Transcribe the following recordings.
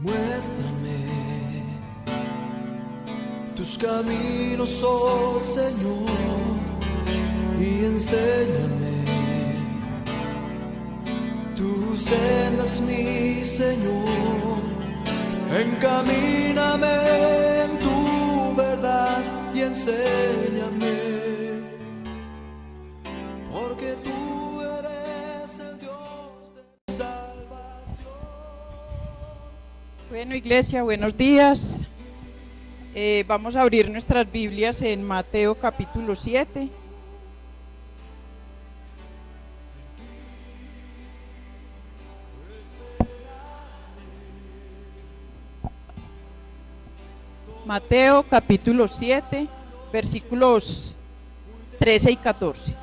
Muéstrame tus caminos, oh Señor, y enséñame tus sendas, mi Señor. Encamíname en tu verdad y enséñame, porque tú eres el Dios de salvación. Bueno, iglesia, buenos días. Vamos a abrir nuestras Biblias en Mateo capítulo 7. Mateo capítulo 7, versículos 13 y 14.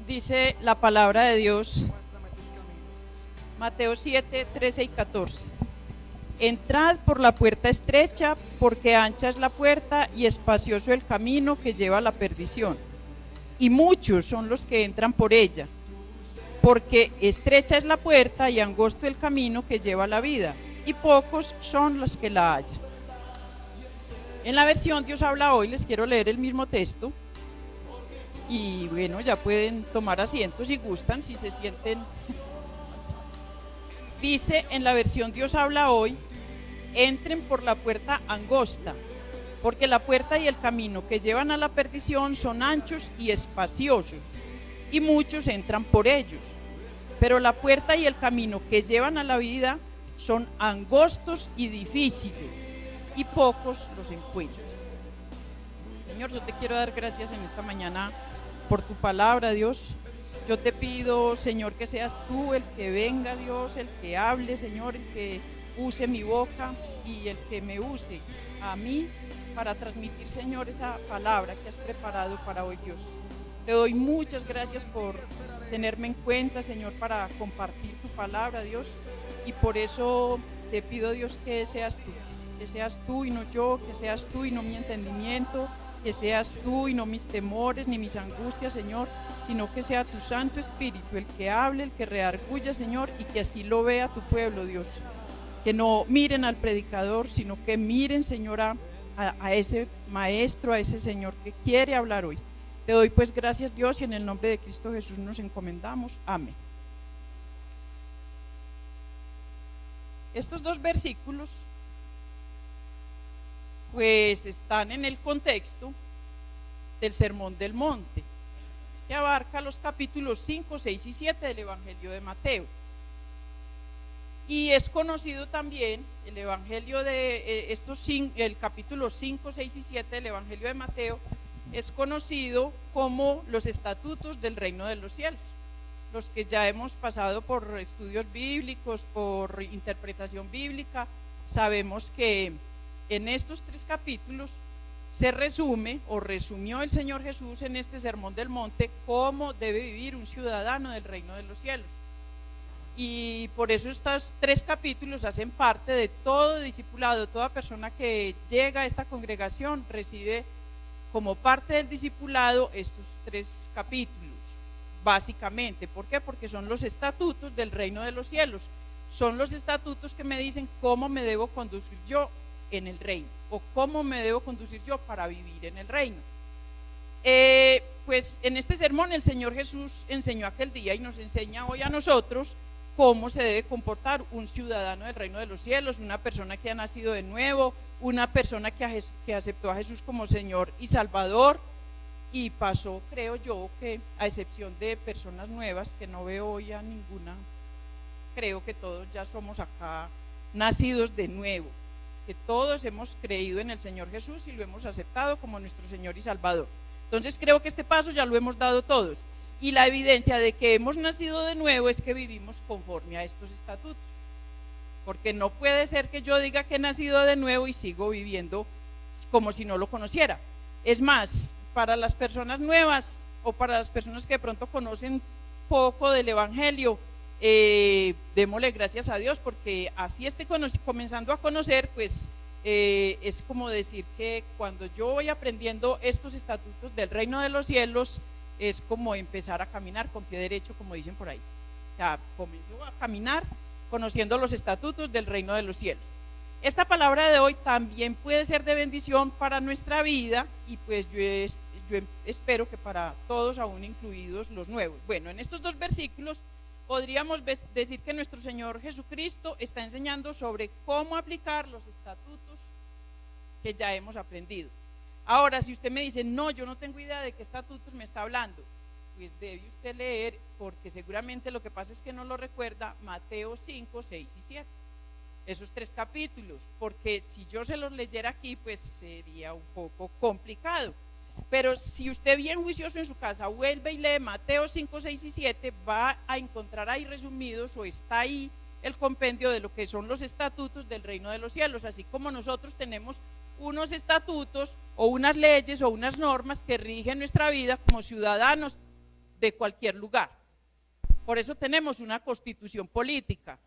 Dice la palabra de Dios, Mateo 7, 13 y 14. Entrad por la puerta estrecha, porque ancha es la puerta y espacioso el camino que lleva a la perdición, y muchos son los que entran por ella, porque estrecha es la puerta y angosto el camino que lleva a la vida, y pocos son los que la hallan. En la versión Dios habla hoy les quiero leer el mismo texto, y bueno, ya pueden tomar asiento si gustan, si se sienten. Dice en la versión Dios habla hoy: entren por la puerta angosta, porque la puerta y el camino que llevan a la perdición son anchos y espaciosos, y muchos entran por ellos. Pero la puerta y el camino que llevan a la vida son angostos y difíciles, y pocos los encuentran. Señor, yo te quiero dar gracias en esta mañana por tu palabra, Dios. Yo te pido, Señor, que seas tú el que venga, Dios, el que hable, Señor, el que use mi boca y el que me use a mí para transmitir, Señor, esa palabra que has preparado para hoy, Dios. Te doy muchas gracias por tenerme en cuenta, Señor, para compartir tu palabra, Dios, y por eso te pido, Dios, que seas tú y no yo, que seas tú y no mi entendimiento, que seas tú y no mis temores ni mis angustias, Señor, sino que sea tu Santo Espíritu el que hable, el que redarguya, Señor, y que así lo vea tu pueblo, Dios. Que no miren al predicador, sino que miren, Señor, a ese maestro, a ese Señor que quiere hablar hoy. Te doy pues gracias, Dios, y en el nombre de Cristo Jesús nos encomendamos. Amén. Estos dos versículos pues están en el contexto del Sermón del Monte, que abarca los capítulos 5, 6 y 7 del Evangelio de Mateo. Y es conocido también el Evangelio de el capítulo 5, 6 y 7 del Evangelio de Mateo, es conocido como los estatutos del reino de los cielos. Los que ya hemos pasado por estudios bíblicos, por interpretación bíblica, sabemos que en estos tres capítulos se resume o resumió el Señor Jesús en este Sermón del Monte cómo debe vivir un ciudadano del reino de los cielos. Y por eso estos tres capítulos hacen parte de todo discipulado. Toda persona que llega a esta congregación recibe como parte del discipulado estos tres capítulos, básicamente. ¿Por qué? Porque son los estatutos del reino de los cielos. Son los estatutos que me dicen cómo me debo conducir yo en el reino, o cómo me debo conducir yo para vivir en el reino. Pues en este sermón el Señor Jesús enseñó aquel día y nos enseña hoy a nosotros cómo se debe comportar un ciudadano del reino de los cielos, una persona que ha nacido de nuevo, una persona que aceptó a Jesús como Señor y Salvador, y pasó, creo yo, que a excepción de personas nuevas, que no veo hoy a ninguna, creo que todos ya somos acá nacidos de nuevo, que todos hemos creído en el Señor Jesús y lo hemos aceptado como nuestro Señor y Salvador. Entonces creo que este paso ya lo hemos dado todos, y la evidencia de que hemos nacido de nuevo es que vivimos conforme a estos estatutos, porque no puede ser que yo diga que he nacido de nuevo y sigo viviendo como si no lo conociera. Es más, para las personas nuevas o para las personas que de pronto conocen poco del Evangelio, démosle gracias a Dios, porque así esté comenzando a conocer, pues es como decir que cuando yo voy aprendiendo estos estatutos del reino de los cielos, es como empezar a caminar con pie derecho, como dicen por ahí. O sea, comenzó a caminar conociendo los estatutos del reino de los cielos. Esta palabra de hoy también puede ser de bendición para nuestra vida y pues yo espero que para todos, aún incluidos los nuevos. Bueno, en estos dos versículos podríamos decir que nuestro Señor Jesucristo está enseñando sobre cómo aplicar los estatutos que ya hemos aprendido. Ahora, si usted me dice, no, yo no tengo idea de qué estatutos me está hablando, pues debe usted leer, porque seguramente lo que pasa es que no lo recuerda, Mateo 5, 6 y 7. Esos 3 capítulos, porque si yo se los leyera aquí, pues sería un poco complicado. Pero si usted bien juicioso en su casa vuelve y lee Mateo 5, 6 y 7, va a encontrar ahí resumidos, o está ahí el compendio de lo que son los estatutos del reino de los cielos, así como nosotros tenemos unos estatutos o unas leyes o unas normas que rigen nuestra vida como ciudadanos de cualquier lugar. Por eso tenemos una constitución política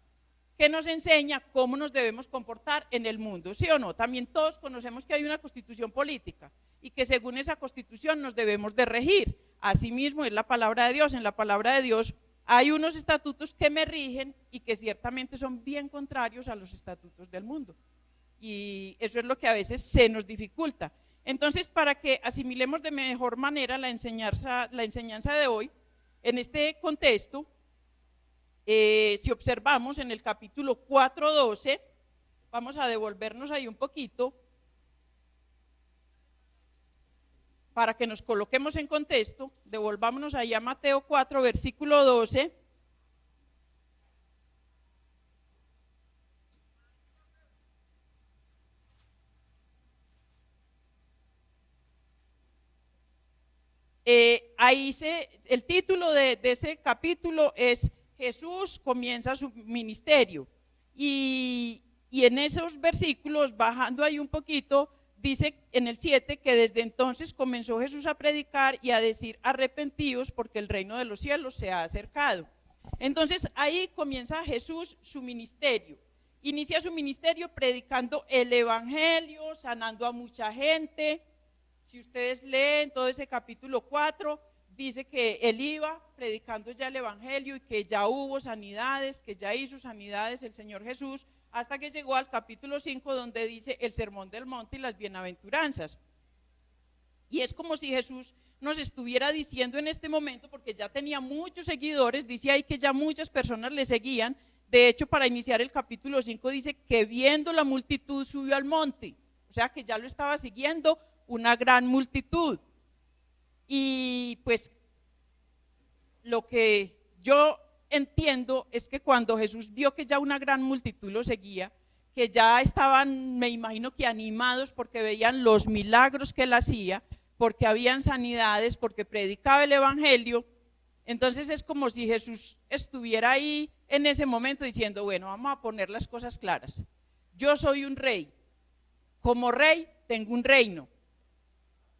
que nos enseña cómo nos debemos comportar en el mundo, ¿sí o no? También todos conocemos que hay una constitución política y que según esa constitución nos debemos de regir. Asimismo es la palabra de Dios. En la palabra de Dios hay unos estatutos que me rigen y que ciertamente son bien contrarios a los estatutos del mundo. Y eso es lo que a veces se nos dificulta. Entonces, para que asimilemos de mejor manera la enseñanza de hoy, en este contexto, si observamos en el capítulo 4:12, vamos a devolvernos ahí un poquito para que nos coloquemos en contexto. Devolvámonos ahí a Mateo 4, versículo 12. El título de ese capítulo es Jesús comienza su ministerio, y en esos versículos, bajando ahí un poquito, dice en el 7 que desde entonces comenzó Jesús a predicar y a decir: arrepentíos porque el reino de los cielos se ha acercado. Entonces ahí comienza Jesús su ministerio. Inicia su ministerio predicando el evangelio, sanando a mucha gente. Si ustedes leen todo ese capítulo 4, dice que él iba predicando ya el evangelio y que ya hubo sanidades, que ya hizo sanidades el Señor Jesús, hasta que llegó al capítulo 5, donde dice el sermón del monte y las bienaventuranzas. Y es como si Jesús nos estuviera diciendo en este momento, porque ya tenía muchos seguidores, dice ahí que ya muchas personas le seguían. De hecho, para iniciar el capítulo 5 dice que viendo la multitud subió al monte, o sea que ya lo estaba siguiendo una gran multitud. Y pues lo que yo entiendo es que cuando Jesús vio que ya una gran multitud lo seguía, que ya estaban, me imagino que animados porque veían los milagros que él hacía, porque habían sanidades, porque predicaba el evangelio, entonces es como si Jesús estuviera ahí en ese momento diciendo: bueno, vamos a poner las cosas claras. Yo soy un rey, como rey tengo un reino.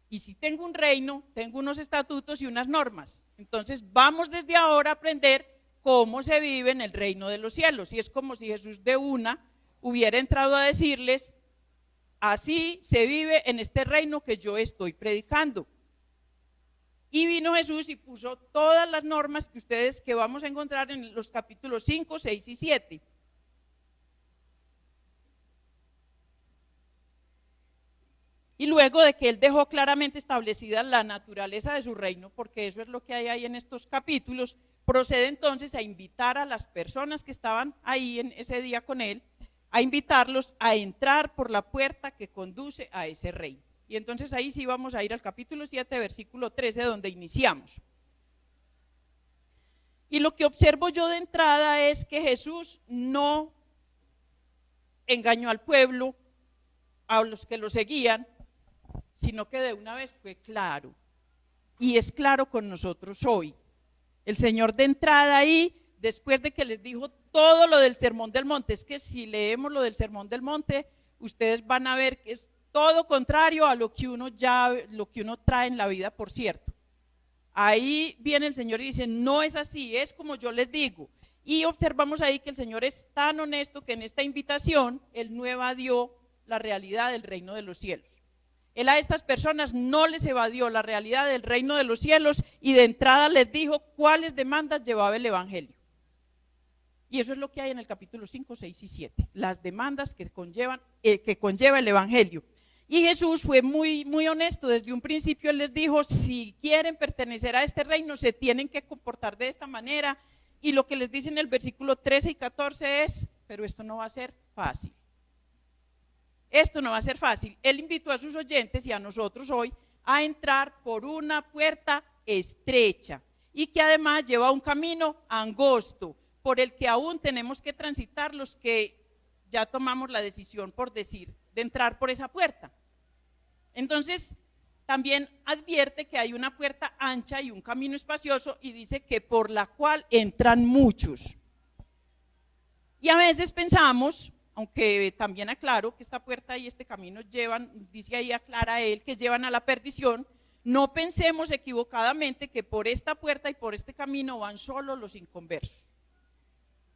Y si tengo un reino, tengo unos estatutos y unas normas. Entonces vamos desde ahora a aprender cómo se vive en el reino de los cielos. Y es como si Jesús de una hubiera entrado a decirles: así se vive en este reino que yo estoy predicando. Y vino Jesús y puso todas las normas que vamos a encontrar en los capítulos 5, 6 y 7. Y luego de que él dejó claramente establecida la naturaleza de su reino, porque eso es lo que hay ahí en estos capítulos, procede entonces a invitar a las personas que estaban ahí en ese día con él, a invitarlos a entrar por la puerta que conduce a ese reino. Y entonces ahí sí vamos a ir al capítulo 7, versículo 13, donde iniciamos. Y lo que observo yo de entrada es que Jesús no engañó al pueblo, a los que lo seguían, sino que de una vez fue claro, y es claro con nosotros hoy. El Señor de entrada ahí, después de que les dijo todo lo del sermón del monte, es que si leemos lo del sermón del monte, ustedes van a ver que es todo contrario a lo que uno trae en la vida, por cierto. Ahí viene el Señor y dice: no es así, es como yo les digo. Y observamos ahí que el Señor es tan honesto que en esta invitación Él no evadió la realidad del reino de los cielos. Él a estas personas no les evadió la realidad del reino de los cielos y de entrada les dijo cuáles demandas llevaba el evangelio. Y eso es lo que hay en el capítulo 5, 6 y 7, las demandas que conlleva el evangelio. Y Jesús fue muy honesto desde un principio. Él les dijo, si quieren pertenecer a este reino se tienen que comportar de esta manera. Y lo que les dice en el versículo 13 y 14 es, pero esto no va a ser fácil. Esto no va a ser fácil. Él invitó a sus oyentes y a nosotros hoy a entrar por una puerta estrecha y que además lleva un camino angosto por el que aún tenemos que transitar los que ya tomamos la decisión, por decir, de entrar por esa puerta. Entonces, también advierte que hay una puerta ancha y un camino espacioso y dice que por la cual entran muchos. Y a veces pensamos, aunque también aclaro que esta puerta y este camino llevan, dice ahí, aclara él, que llevan a la perdición, no pensemos equivocadamente que por esta puerta y por este camino van solo los inconversos.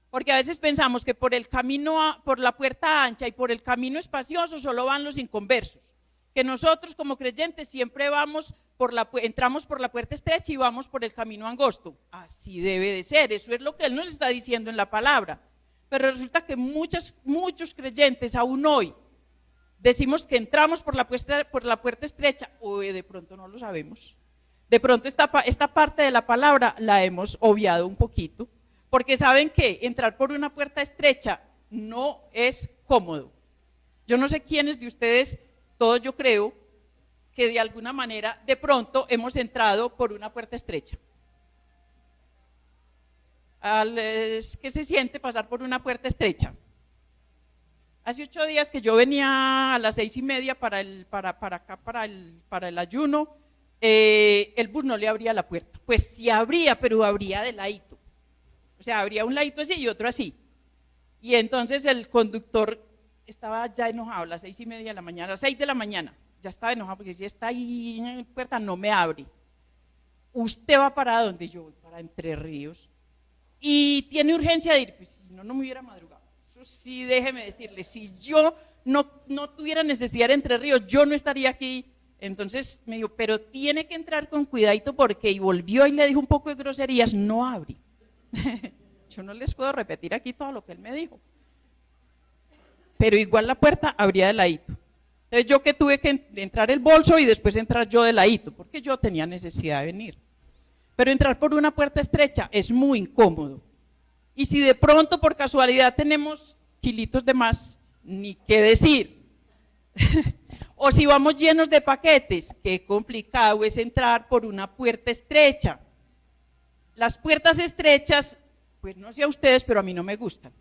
Porque a veces pensamos que por el camino, por la puerta ancha y por el camino espacioso solo van los inconversos. Que nosotros como creyentes siempre entramos por la puerta estrecha y vamos por el camino angosto. Así debe de ser, eso es lo que él nos está diciendo en la palabra. Pero resulta que muchos creyentes aún hoy decimos que entramos por la puerta estrecha, o de pronto no lo sabemos. De pronto esta parte de la palabra la hemos obviado un poquito. Porque saben que entrar por una puerta estrecha no es cómodo. Yo no sé quiénes de ustedes, todos yo creo, que de alguna manera de pronto hemos entrado por una puerta estrecha. ¿Qué se siente pasar por una puerta estrecha? Hace 8 días que yo venía a las 6:30 para el ayuno, el bus no le abría la puerta. Pues sí abría, pero abría de ladito. O sea, habría un ladito así y otro así. Y entonces el conductor estaba ya enojado a las 6:30 de la mañana, a las 6 de la mañana. Ya estaba enojado porque si está ahí en la puerta no me abre. ¿Usted va para dónde? Yo voy para Entre Ríos. Y tiene urgencia de ir. Pues si no, no me hubiera madrugado. Eso sí, déjeme decirle, si yo no tuviera necesidad de Entre Ríos, yo no estaría aquí. Entonces me dijo, pero tiene que entrar con cuidadito porque, y volvió y le dijo un poco de groserías, no abre. Yo no les puedo repetir aquí todo lo que él me dijo, pero igual la puerta abría de ladito. Entonces yo que tuve que entrar el bolso y después entrar yo de ladito, porque yo tenía necesidad de venir. Pero entrar por una puerta estrecha es muy incómodo. Y si de pronto por casualidad tenemos kilitos de más, ni qué decir. O si vamos llenos de paquetes, qué complicado es entrar por una puerta estrecha. Las puertas estrechas, pues no sé a ustedes, pero a mí no me gustan.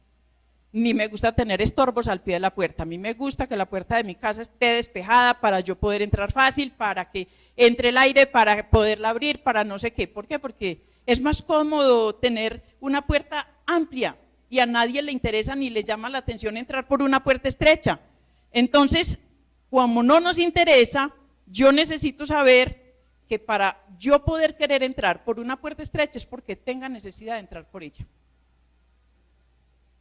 Ni me gusta tener estorbos al pie de la puerta. A mí me gusta que la puerta de mi casa esté despejada para yo poder entrar fácil, para que entre el aire, para poderla abrir, para no sé qué. ¿Por qué? Porque es más cómodo tener una puerta amplia y a nadie le interesa ni le llama la atención entrar por una puerta estrecha. Entonces, como no nos interesa, yo necesito saber que para yo poder querer entrar por una puerta estrecha es porque tenga necesidad de entrar por ella.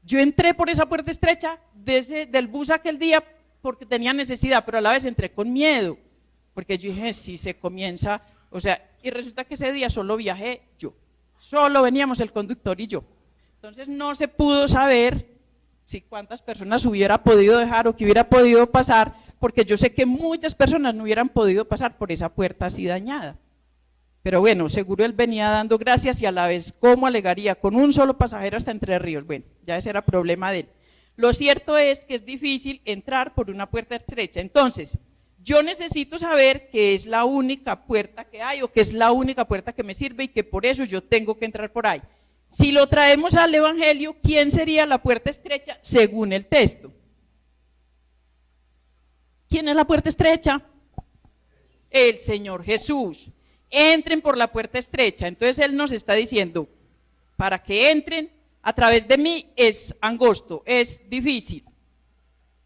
Yo entré por esa puerta estrecha del bus aquel día porque tenía necesidad, pero a la vez entré con miedo, porque yo dije, si se comienza, o sea, y resulta que ese día solo viajé yo, solo veníamos el conductor y yo. Entonces no se pudo saber si cuántas personas hubiera podido dejar o que hubiera podido pasar, porque yo sé que muchas personas no hubieran podido pasar por esa puerta así dañada. Pero bueno, seguro él venía dando gracias y a la vez, ¿cómo alegaría? Con un solo pasajero hasta Entre Ríos. Bueno, ya ese era problema de él. Lo cierto es que es difícil entrar por una puerta estrecha. Entonces, yo necesito saber que es la única puerta que hay o que es la única puerta que me sirve y que por eso yo tengo que entrar por ahí. Si lo traemos al Evangelio, ¿quién sería la puerta estrecha según el texto? ¿Quién es la puerta estrecha? El Señor Jesús. Entren por la puerta estrecha. Entonces Él nos está diciendo, para que entren a través de mí es angosto, es difícil.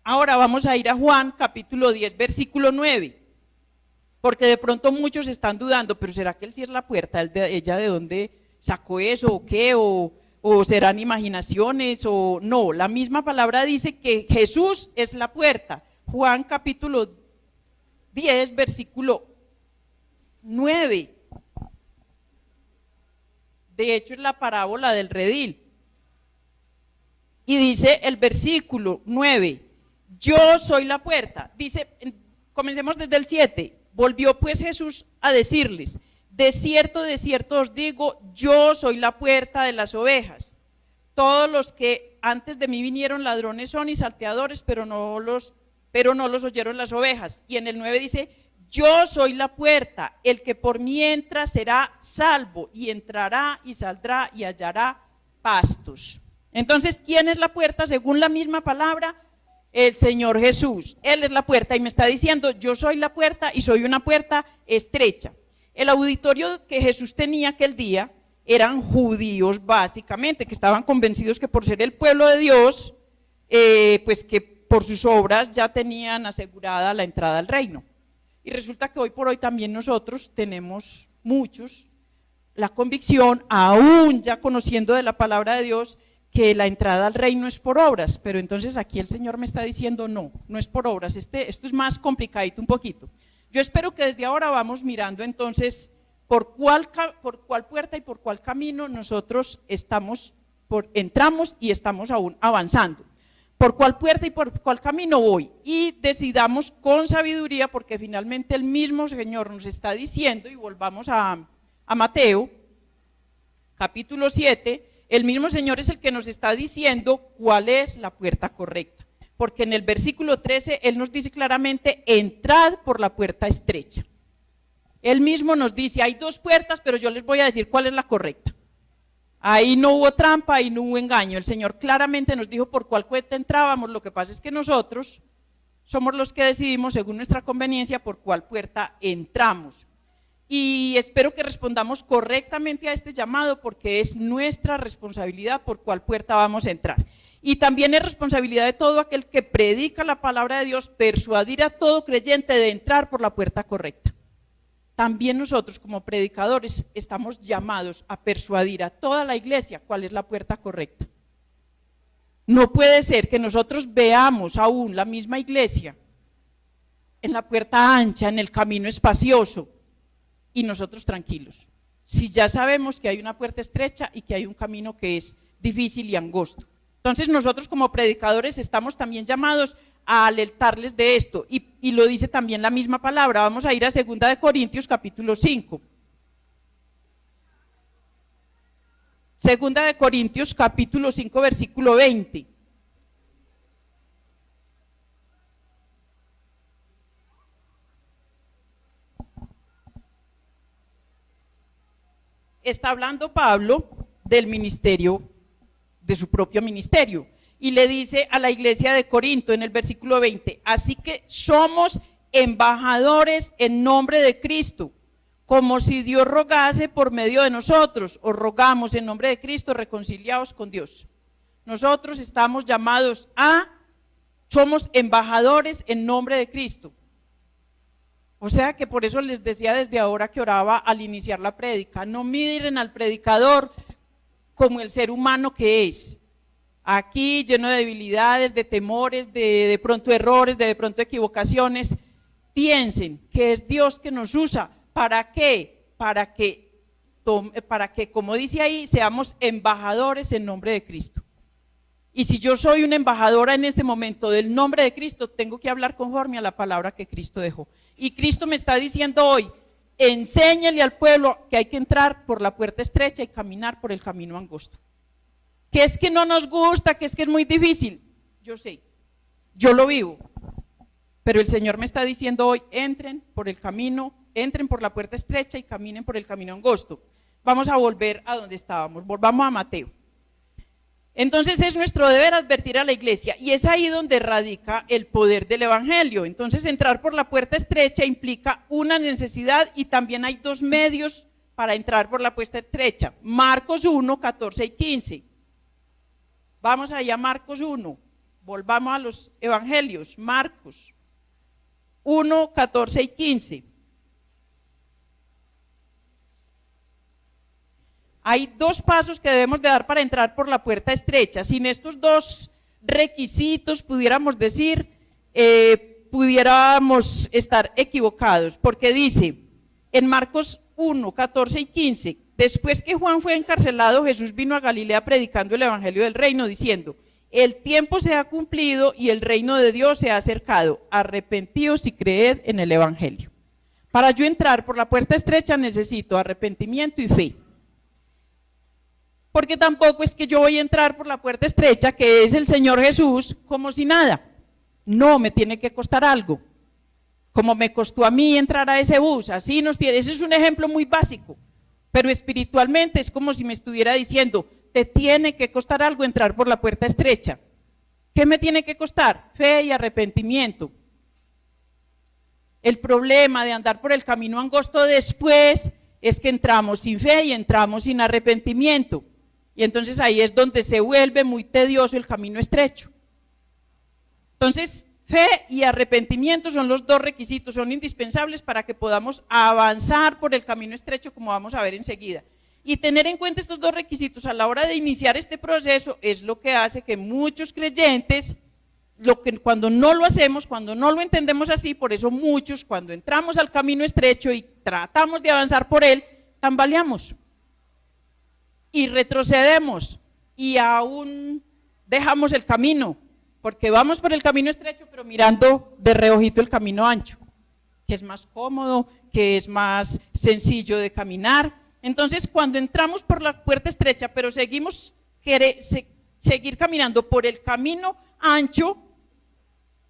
Ahora vamos a ir a Juan capítulo 10, versículo 9. Porque de pronto muchos están dudando, pero ¿será que Él sí es la puerta? ¿Ella de dónde sacó eso o qué? ¿O serán imaginaciones? O no, la misma palabra dice que Jesús es la puerta. Juan capítulo 10, versículo 9. De hecho, es la parábola del redil. Y dice el versículo 9, yo soy la puerta. Dice, comencemos desde el 7. Volvió pues Jesús a decirles, de cierto os digo, yo soy la puerta de las ovejas. Todos los que antes de mí vinieron ladrones son y salteadores, pero no los oyeron las ovejas. Y en el 9 dice, yo soy la puerta, el que por mí entra será salvo, y entrará y saldrá y hallará pastos. Entonces, ¿quién es la puerta? Según la misma palabra, el Señor Jesús. Él es la puerta y me está diciendo, yo soy la puerta y soy una puerta estrecha. El auditorio que Jesús tenía aquel día eran judíos básicamente, que estaban convencidos que por ser el pueblo de Dios, pues que por sus obras ya tenían asegurada la entrada al reino. Y resulta que hoy por hoy también nosotros tenemos muchos la convicción, aún ya conociendo de la palabra de Dios, que la entrada al reino es por obras, pero entonces aquí el Señor me está diciendo no es por obras, esto es más complicadito un poquito. Yo espero que desde ahora vamos mirando entonces por cuál puerta y por cuál camino nosotros entramos y estamos aún avanzando. Por cuál puerta y por cuál camino voy, y decidamos con sabiduría, porque finalmente el mismo Señor nos está diciendo, y volvamos a Mateo, capítulo 7, el mismo Señor es el que nos está diciendo cuál es la puerta correcta, porque en el versículo 13 Él nos dice claramente, entrad por la puerta estrecha. Él mismo nos dice, hay dos puertas, pero yo les voy a decir cuál es la correcta. Ahí no hubo trampa, ahí no hubo engaño. El Señor claramente nos dijo por cuál puerta entrábamos. Lo que pasa es que nosotros somos los que decidimos según nuestra conveniencia por cuál puerta entramos. Y espero que respondamos correctamente a este llamado, porque es nuestra responsabilidad por cuál puerta vamos a entrar. Y también es responsabilidad de todo aquel que predica la palabra de Dios persuadir a todo creyente de entrar por la puerta correcta. También nosotros como predicadores estamos llamados a persuadir a toda la iglesia cuál es la puerta correcta. No puede ser que nosotros veamos aún la misma iglesia en la puerta ancha, en el camino espacioso, y nosotros tranquilos. Si ya sabemos que hay una puerta estrecha y que hay un camino que es difícil y angosto. Entonces nosotros como predicadores estamos también llamados a alertarles de esto, y lo dice también la misma palabra. Vamos a ir a 2 Corintios capítulo 5. 2 Corintios capítulo 5 versículo 20. Está hablando Pablo del ministerio, de su propio ministerio, y le dice a la iglesia de Corinto en el versículo 20, así que somos embajadores en nombre de Cristo, como si Dios rogase por medio de nosotros. Os rogamos en nombre de Cristo, reconciliaos con Dios. Nosotros estamos llamados somos embajadores en nombre de Cristo. O sea que por eso les decía desde ahora que oraba al iniciar la prédica, no miren al predicador como el ser humano que es, aquí lleno de debilidades, de temores, de pronto errores, de pronto equivocaciones. Piensen que es Dios que nos usa. ¿Para qué? Para que, como dice ahí, seamos embajadores en nombre de Cristo. Y si yo soy una embajadora en este momento del nombre de Cristo, tengo que hablar conforme a la palabra que Cristo dejó. Y Cristo me está diciendo hoy, enséñale al pueblo que hay que entrar por la puerta estrecha y caminar por el camino angosto. Que es que no nos gusta, que es muy difícil. Yo sé, yo lo vivo. Pero el Señor me está diciendo hoy, entren por el camino, entren por la puerta estrecha y caminen por el camino angosto. Vamos a volver a donde estábamos, volvamos a Mateo. Entonces es nuestro deber advertir a la iglesia, y es ahí donde radica el poder del evangelio. Entonces entrar por la puerta estrecha implica una necesidad, y también hay dos medios para entrar por la puerta estrecha. Marcos 1, 14 y 15. Vamos allá a Marcos 1, volvamos a los evangelios. Marcos 1, 14 y 15. Hay dos pasos que debemos de dar para entrar por la puerta estrecha. Sin estos dos requisitos, pudiéramos decir, pudiéramos estar equivocados, porque dice en Marcos 1, 14 y 15, después que Juan fue encarcelado, Jesús vino a Galilea predicando el evangelio del reino, diciendo, el tiempo se ha cumplido y el reino de Dios se ha acercado, arrepentíos y creed en el evangelio. Para yo entrar por la puerta estrecha necesito arrepentimiento y fe. Porque tampoco es que yo voy a entrar por la puerta estrecha, que es el Señor Jesús, como si nada. No, me tiene que costar algo. Como me costó a mí entrar a ese bus, así nos tiene. Ese es un ejemplo muy básico, pero espiritualmente es como si me estuviera diciendo, te tiene que costar algo entrar por la puerta estrecha. ¿Qué me tiene que costar? Fe y arrepentimiento. El problema de andar por el camino angosto después es que entramos sin fe y entramos sin arrepentimiento. Y entonces ahí es donde se vuelve muy tedioso el camino estrecho. Entonces, fe y arrepentimiento son los dos requisitos, son indispensables para que podamos avanzar por el camino estrecho, como vamos a ver enseguida. Y tener en cuenta estos dos requisitos a la hora de iniciar este proceso es lo que hace que muchos creyentes, cuando no lo hacemos, cuando no lo entendemos así, por eso muchos cuando entramos al camino estrecho y tratamos de avanzar por él, tambaleamos y retrocedemos y aún dejamos el camino, porque vamos por el camino estrecho pero mirando de reojito el camino ancho, que es más cómodo, que es más sencillo de caminar. Entonces cuando entramos por la puerta estrecha pero seguimos seguir caminando por el camino ancho,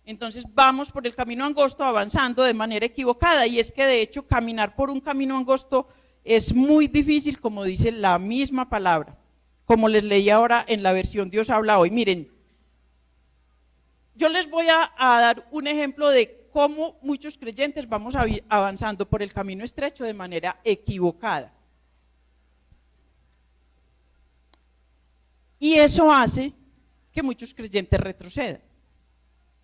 entonces vamos por el camino angosto avanzando de manera equivocada. Y es que de hecho caminar por un camino angosto es muy difícil, como dice la misma palabra, como les leí ahora en la versión Dios habla hoy. Miren, yo les voy a dar un ejemplo de cómo muchos creyentes vamos avanzando por el camino estrecho de manera equivocada. Y eso hace que muchos creyentes retrocedan,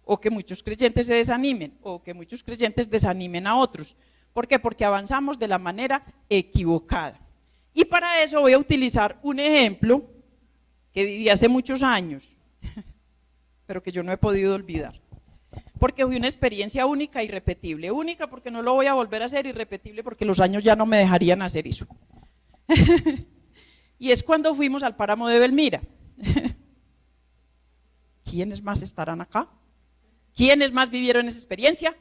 o que muchos creyentes se desanimen, o que muchos creyentes desanimen a otros. ¿Por qué? Porque avanzamos de la manera equivocada. Y para eso voy a utilizar un ejemplo que viví hace muchos años, pero que yo no he podido olvidar, porque fue una experiencia única e irrepetible. Única porque no lo voy a volver a hacer, irrepetible porque los años ya no me dejarían hacer eso. Y es cuando fuimos al páramo de Belmira. ¿Quiénes más estarán acá? ¿Quiénes más vivieron esa experiencia?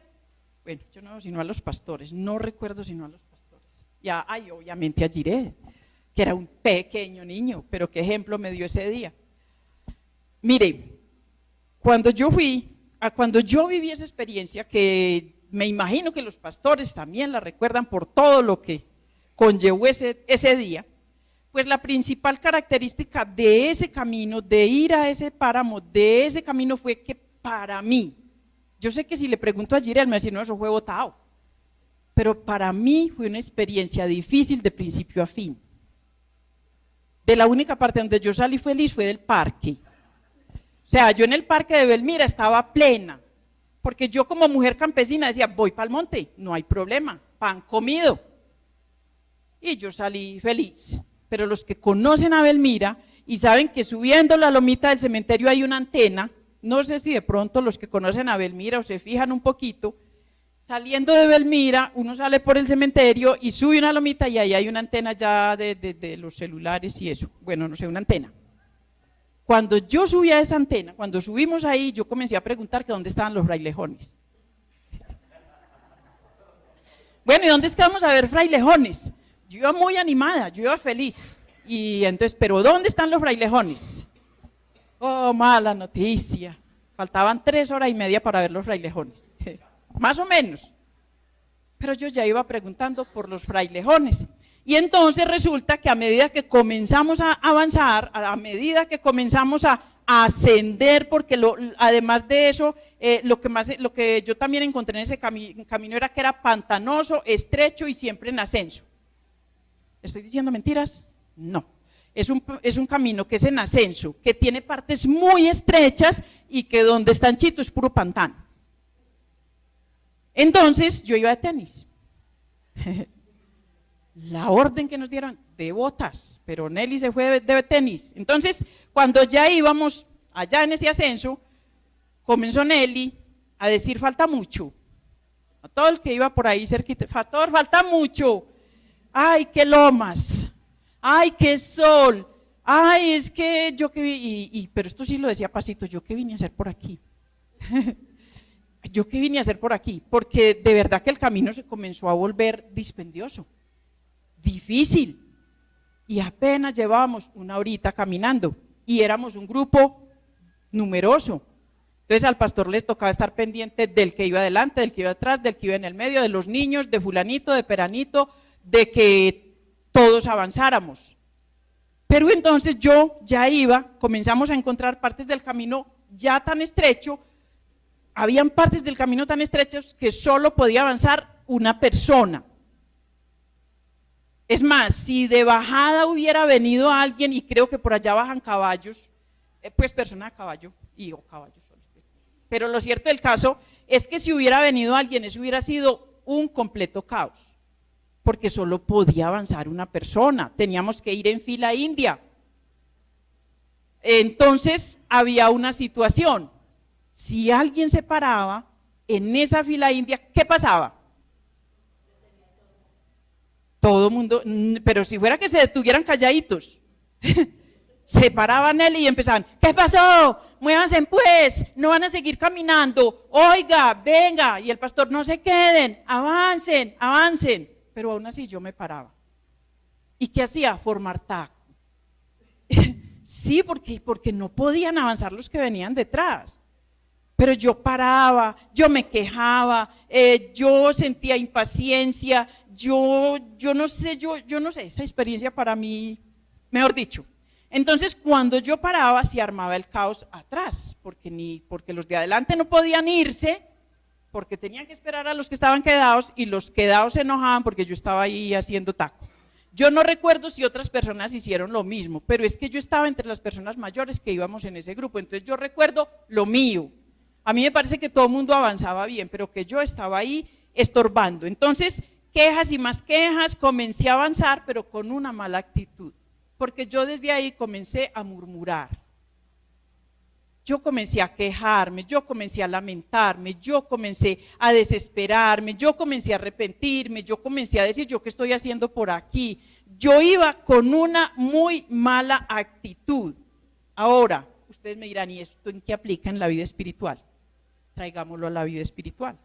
Bueno, yo no, sino a los pastores, no recuerdo sino a los pastores. Ya, obviamente a Jiré, que era un pequeño niño, pero qué ejemplo me dio ese día. Mire, cuando yo viví esa experiencia, que me imagino que los pastores también la recuerdan por todo lo que conllevó ese día, pues la principal característica de ese camino, de ir a ese páramo, de ese camino fue que para mí, yo sé que si le pregunto a Jiré, él me va a decir, no, eso fue botado, pero para mí fue una experiencia difícil de principio a fin. De la única parte donde yo salí feliz fue del parque. O sea, yo en el parque de Belmira estaba plena, porque yo como mujer campesina decía, voy para el monte, no hay problema, pan comido. Y yo salí feliz. Pero los que conocen a Belmira y saben que subiendo la lomita del cementerio hay una antena, no sé si de pronto los que conocen a Belmira o se fijan un poquito, saliendo de Belmira, uno sale por el cementerio y sube una lomita y ahí hay una antena ya de los celulares y eso, bueno, no sé, una antena. Cuando yo subí a esa antena, cuando subimos ahí, yo comencé a preguntar que dónde estaban los frailejones. Bueno, ¿y dónde estamos a ver frailejones? Yo iba muy animada, yo iba feliz. Y entonces, ¿pero dónde están los frailejones? Oh, mala noticia. Faltaban 3 horas y media para ver los frailejones. Más o menos. Pero yo ya iba preguntando por los frailejones. Y entonces resulta que a medida que comenzamos a avanzar, a medida que comenzamos a ascender, porque además de eso, lo que yo también encontré en ese camino era que era pantanoso, estrecho y siempre en ascenso. ¿Estoy diciendo mentiras? No. Es un camino que es en ascenso, que tiene partes muy estrechas y que donde está anchito es puro pantano. Entonces yo iba de tenis. La orden que nos dieron de botas, pero Nelly se fue de tenis. Entonces, cuando ya íbamos allá en ese ascenso, comenzó Nelly a decir falta mucho. A todo el que iba por ahí cerquita, pastor, falta mucho. Ay, qué lomas. Ay, qué sol. Ay, es que yo que vi, pero esto sí lo decía pasito, yo qué vine a hacer por aquí. Yo qué vine a hacer por aquí, porque de verdad que el camino se comenzó a volver dispendioso, difícil. Y apenas llevábamos una horita caminando y éramos un grupo numeroso. Entonces al pastor les tocaba estar pendiente del que iba adelante, del que iba atrás, del que iba en el medio, de los niños, de fulanito, de peranito, de que todos avanzáramos. Pero entonces yo ya comenzamos a encontrar partes del camino ya tan estrecho, habían partes del camino tan estrechos que solo podía avanzar una persona. Es más, si de bajada hubiera venido alguien, y creo que por allá bajan caballos, pues persona a caballo o caballos. Pero lo cierto del caso es que si hubiera venido alguien, eso hubiera sido un completo caos, porque solo podía avanzar una persona, teníamos que ir en fila india. Entonces había una situación, si alguien se paraba en esa fila india, ¿qué pasaba? Todo el mundo, pero si fuera que se detuvieran calladitos, se paraban él y empezaban, ¿qué pasó? Muévanse pues, no van a seguir caminando, oiga, venga, y el pastor, no se queden, avancen, avancen, pero aún así yo me paraba. ¿Y qué hacía? Formar taco. Sí, porque no podían avanzar los que venían detrás. Pero yo paraba, yo me quejaba, yo sentía impaciencia, yo no sé, esa experiencia para mí, mejor dicho. Entonces cuando yo paraba se armaba el caos atrás, porque los de adelante no podían irse, porque tenían que esperar a los que estaban quedados y los quedados se enojaban porque yo estaba ahí haciendo taco. Yo no recuerdo si otras personas hicieron lo mismo, pero es que yo estaba entre las personas mayores que íbamos en ese grupo, entonces yo recuerdo lo mío. A mí me parece que todo el mundo avanzaba bien, pero que yo estaba ahí estorbando. Entonces, quejas y más quejas, comencé a avanzar, pero con una mala actitud, porque yo desde ahí comencé a murmurar. Yo comencé a quejarme, yo comencé a lamentarme, yo comencé a desesperarme, yo comencé a arrepentirme, yo comencé a decir, ¿yo qué estoy haciendo por aquí? Yo iba con una muy mala actitud. Ahora, ustedes me dirán, ¿y esto en qué aplica en la vida espiritual? Traigámoslo a la vida espiritual.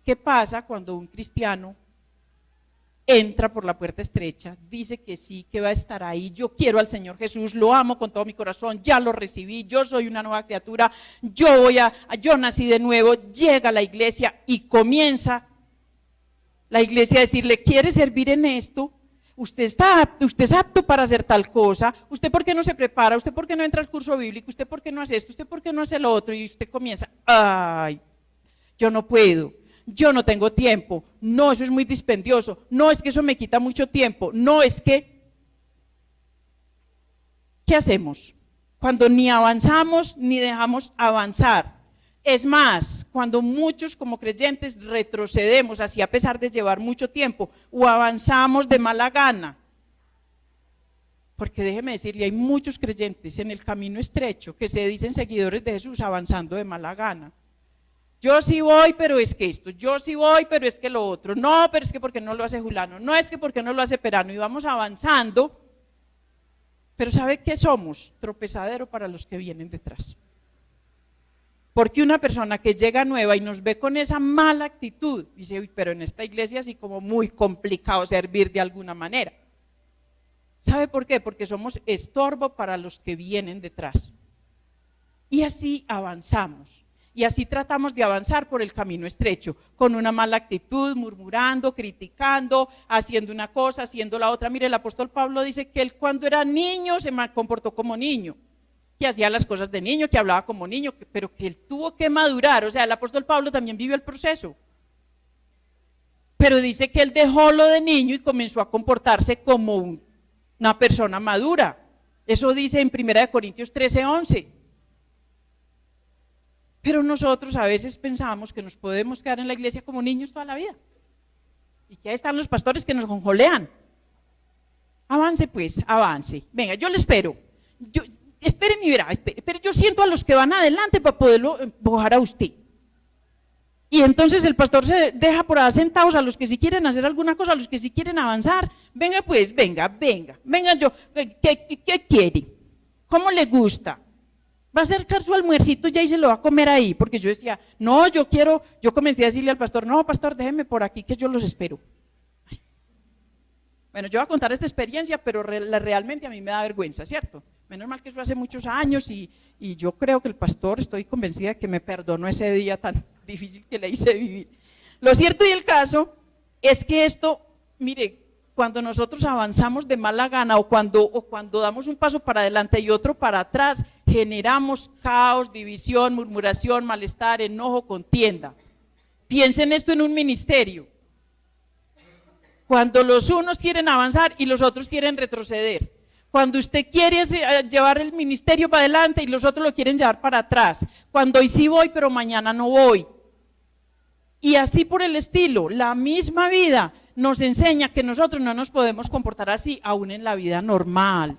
¿Qué pasa cuando un cristiano entra por la puerta estrecha, dice que sí, que va a estar ahí, yo quiero al Señor Jesús, lo amo con todo mi corazón, ya lo recibí, yo soy una nueva criatura, yo nací de nuevo, llega a la iglesia y comienza la iglesia a decirle, ¿quiere servir en esto? Usted es apto para hacer tal cosa, usted por qué no se prepara, usted por qué no entra al curso bíblico, usted por qué no hace esto, usted por qué no hace lo otro, y usted comienza, ay, yo no puedo, yo no tengo tiempo, no, eso es muy dispendioso, no, es que eso me quita mucho tiempo, no, es que, ¿qué hacemos? Cuando ni avanzamos ni dejamos avanzar. Es más, cuando muchos como creyentes retrocedemos, así a pesar de llevar mucho tiempo, o avanzamos de mala gana. Porque déjeme decirle, hay muchos creyentes en el camino estrecho que se dicen seguidores de Jesús avanzando de mala gana. Yo sí voy, pero es que esto, yo sí voy, pero es que lo otro, no, pero es que porque no lo hace Julano, no es que porque no lo hace Perano, y vamos avanzando, pero ¿sabe qué somos? Tropezadero para los que vienen detrás. Porque una persona que llega nueva y nos ve con esa mala actitud, dice, uy, pero en esta iglesia así como muy complicado servir de alguna manera. ¿Sabe por qué? Porque somos estorbo para los que vienen detrás. Y así avanzamos. Y así tratamos de avanzar por el camino estrecho, con una mala actitud, murmurando, criticando, haciendo una cosa, haciendo la otra. Mire, el apóstol Pablo dice que él cuando era niño se comportó como niño, que hacía las cosas de niño, que hablaba como niño, pero que él tuvo que madurar. O sea, el apóstol Pablo también vivió el proceso. Pero dice que él dejó lo de niño y comenzó a comportarse como una persona madura. Eso dice en 1 Corintios 13:11. Pero nosotros a veces pensamos que nos podemos quedar en la iglesia como niños toda la vida. Y que ahí están los pastores que nos jonjolean. Avance pues, avance. Venga, yo le espero. Espere mi verá, pero yo siento a los que van adelante para poderlo empujar a usted. Y entonces el pastor se deja por ahí sentados a los que sí quieren hacer alguna cosa, a los que sí quieren avanzar. Venga pues, venga yo, ¿qué quiere? ¿Cómo le gusta? ¿Va a acercar su almuercito ya y se lo va a comer ahí? Porque yo decía, no, yo comencé a decirle al pastor, no, pastor, déjeme por aquí que yo los espero. Bueno, yo voy a contar esta experiencia, pero realmente a mí me da vergüenza, ¿cierto? Menos mal que eso hace muchos años y yo creo que el pastor, estoy convencida de que me perdonó ese día tan difícil que le hice vivir. Lo cierto y el caso es que esto, mire, cuando nosotros avanzamos de mala gana o cuando damos un paso para adelante y otro para atrás, generamos caos, división, murmuración, malestar, enojo, contienda. Piensen esto en un ministerio. Cuando los unos quieren avanzar y los otros quieren retroceder. Cuando usted quiere llevar el ministerio para adelante y los otros lo quieren llevar para atrás. Cuando hoy sí voy, pero mañana no voy. Y así por el estilo, la misma vida nos enseña que nosotros no nos podemos comportar así, aún en la vida normal.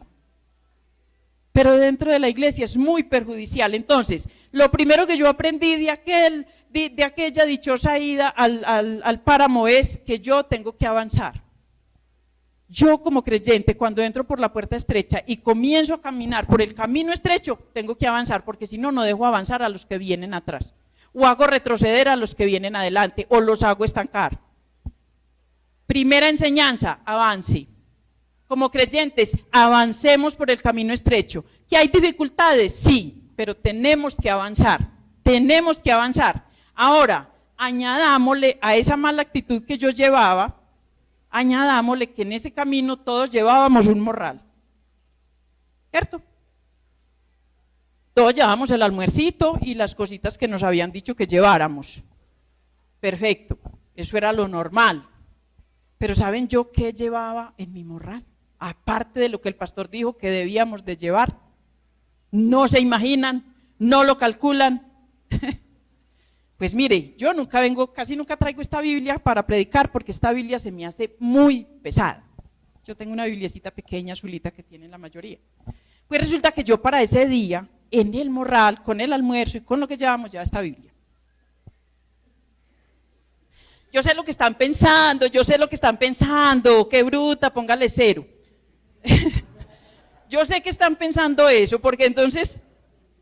Pero dentro de la iglesia es muy perjudicial. Entonces, lo primero que yo aprendí de aquella dichosa ida al páramo es que yo tengo que avanzar. Yo como creyente, cuando entro por la puerta estrecha y comienzo a caminar por el camino estrecho, tengo que avanzar, porque si no, no dejo avanzar a los que vienen atrás. O hago retroceder a los que vienen adelante, o los hago estancar. Primera enseñanza, avance. Como creyentes, avancemos por el camino estrecho. ¿Que hay dificultades? Sí, pero tenemos que avanzar. Tenemos que avanzar. Ahora, añadámosle a esa mala actitud que yo llevaba, añadámosle que en ese camino todos llevábamos un morral, ¿cierto? Todos llevábamos el almuercito y las cositas que nos habían dicho que lleváramos. Perfecto, eso era lo normal. Pero ¿saben yo qué llevaba en mi morral? Aparte de lo que el pastor dijo que debíamos de llevar. No se imaginan, no lo calculan. Pues mire, yo casi nunca traigo esta Biblia para predicar, porque esta Biblia se me hace muy pesada. Yo tengo una bibliecita pequeña, azulita, que tienen la mayoría. Pues resulta que yo para ese día, en el morral, con el almuerzo y con lo que llevamos, lleva esta Biblia. Yo sé lo que están pensando, qué bruta, póngale 0. Yo sé que están pensando eso, porque entonces,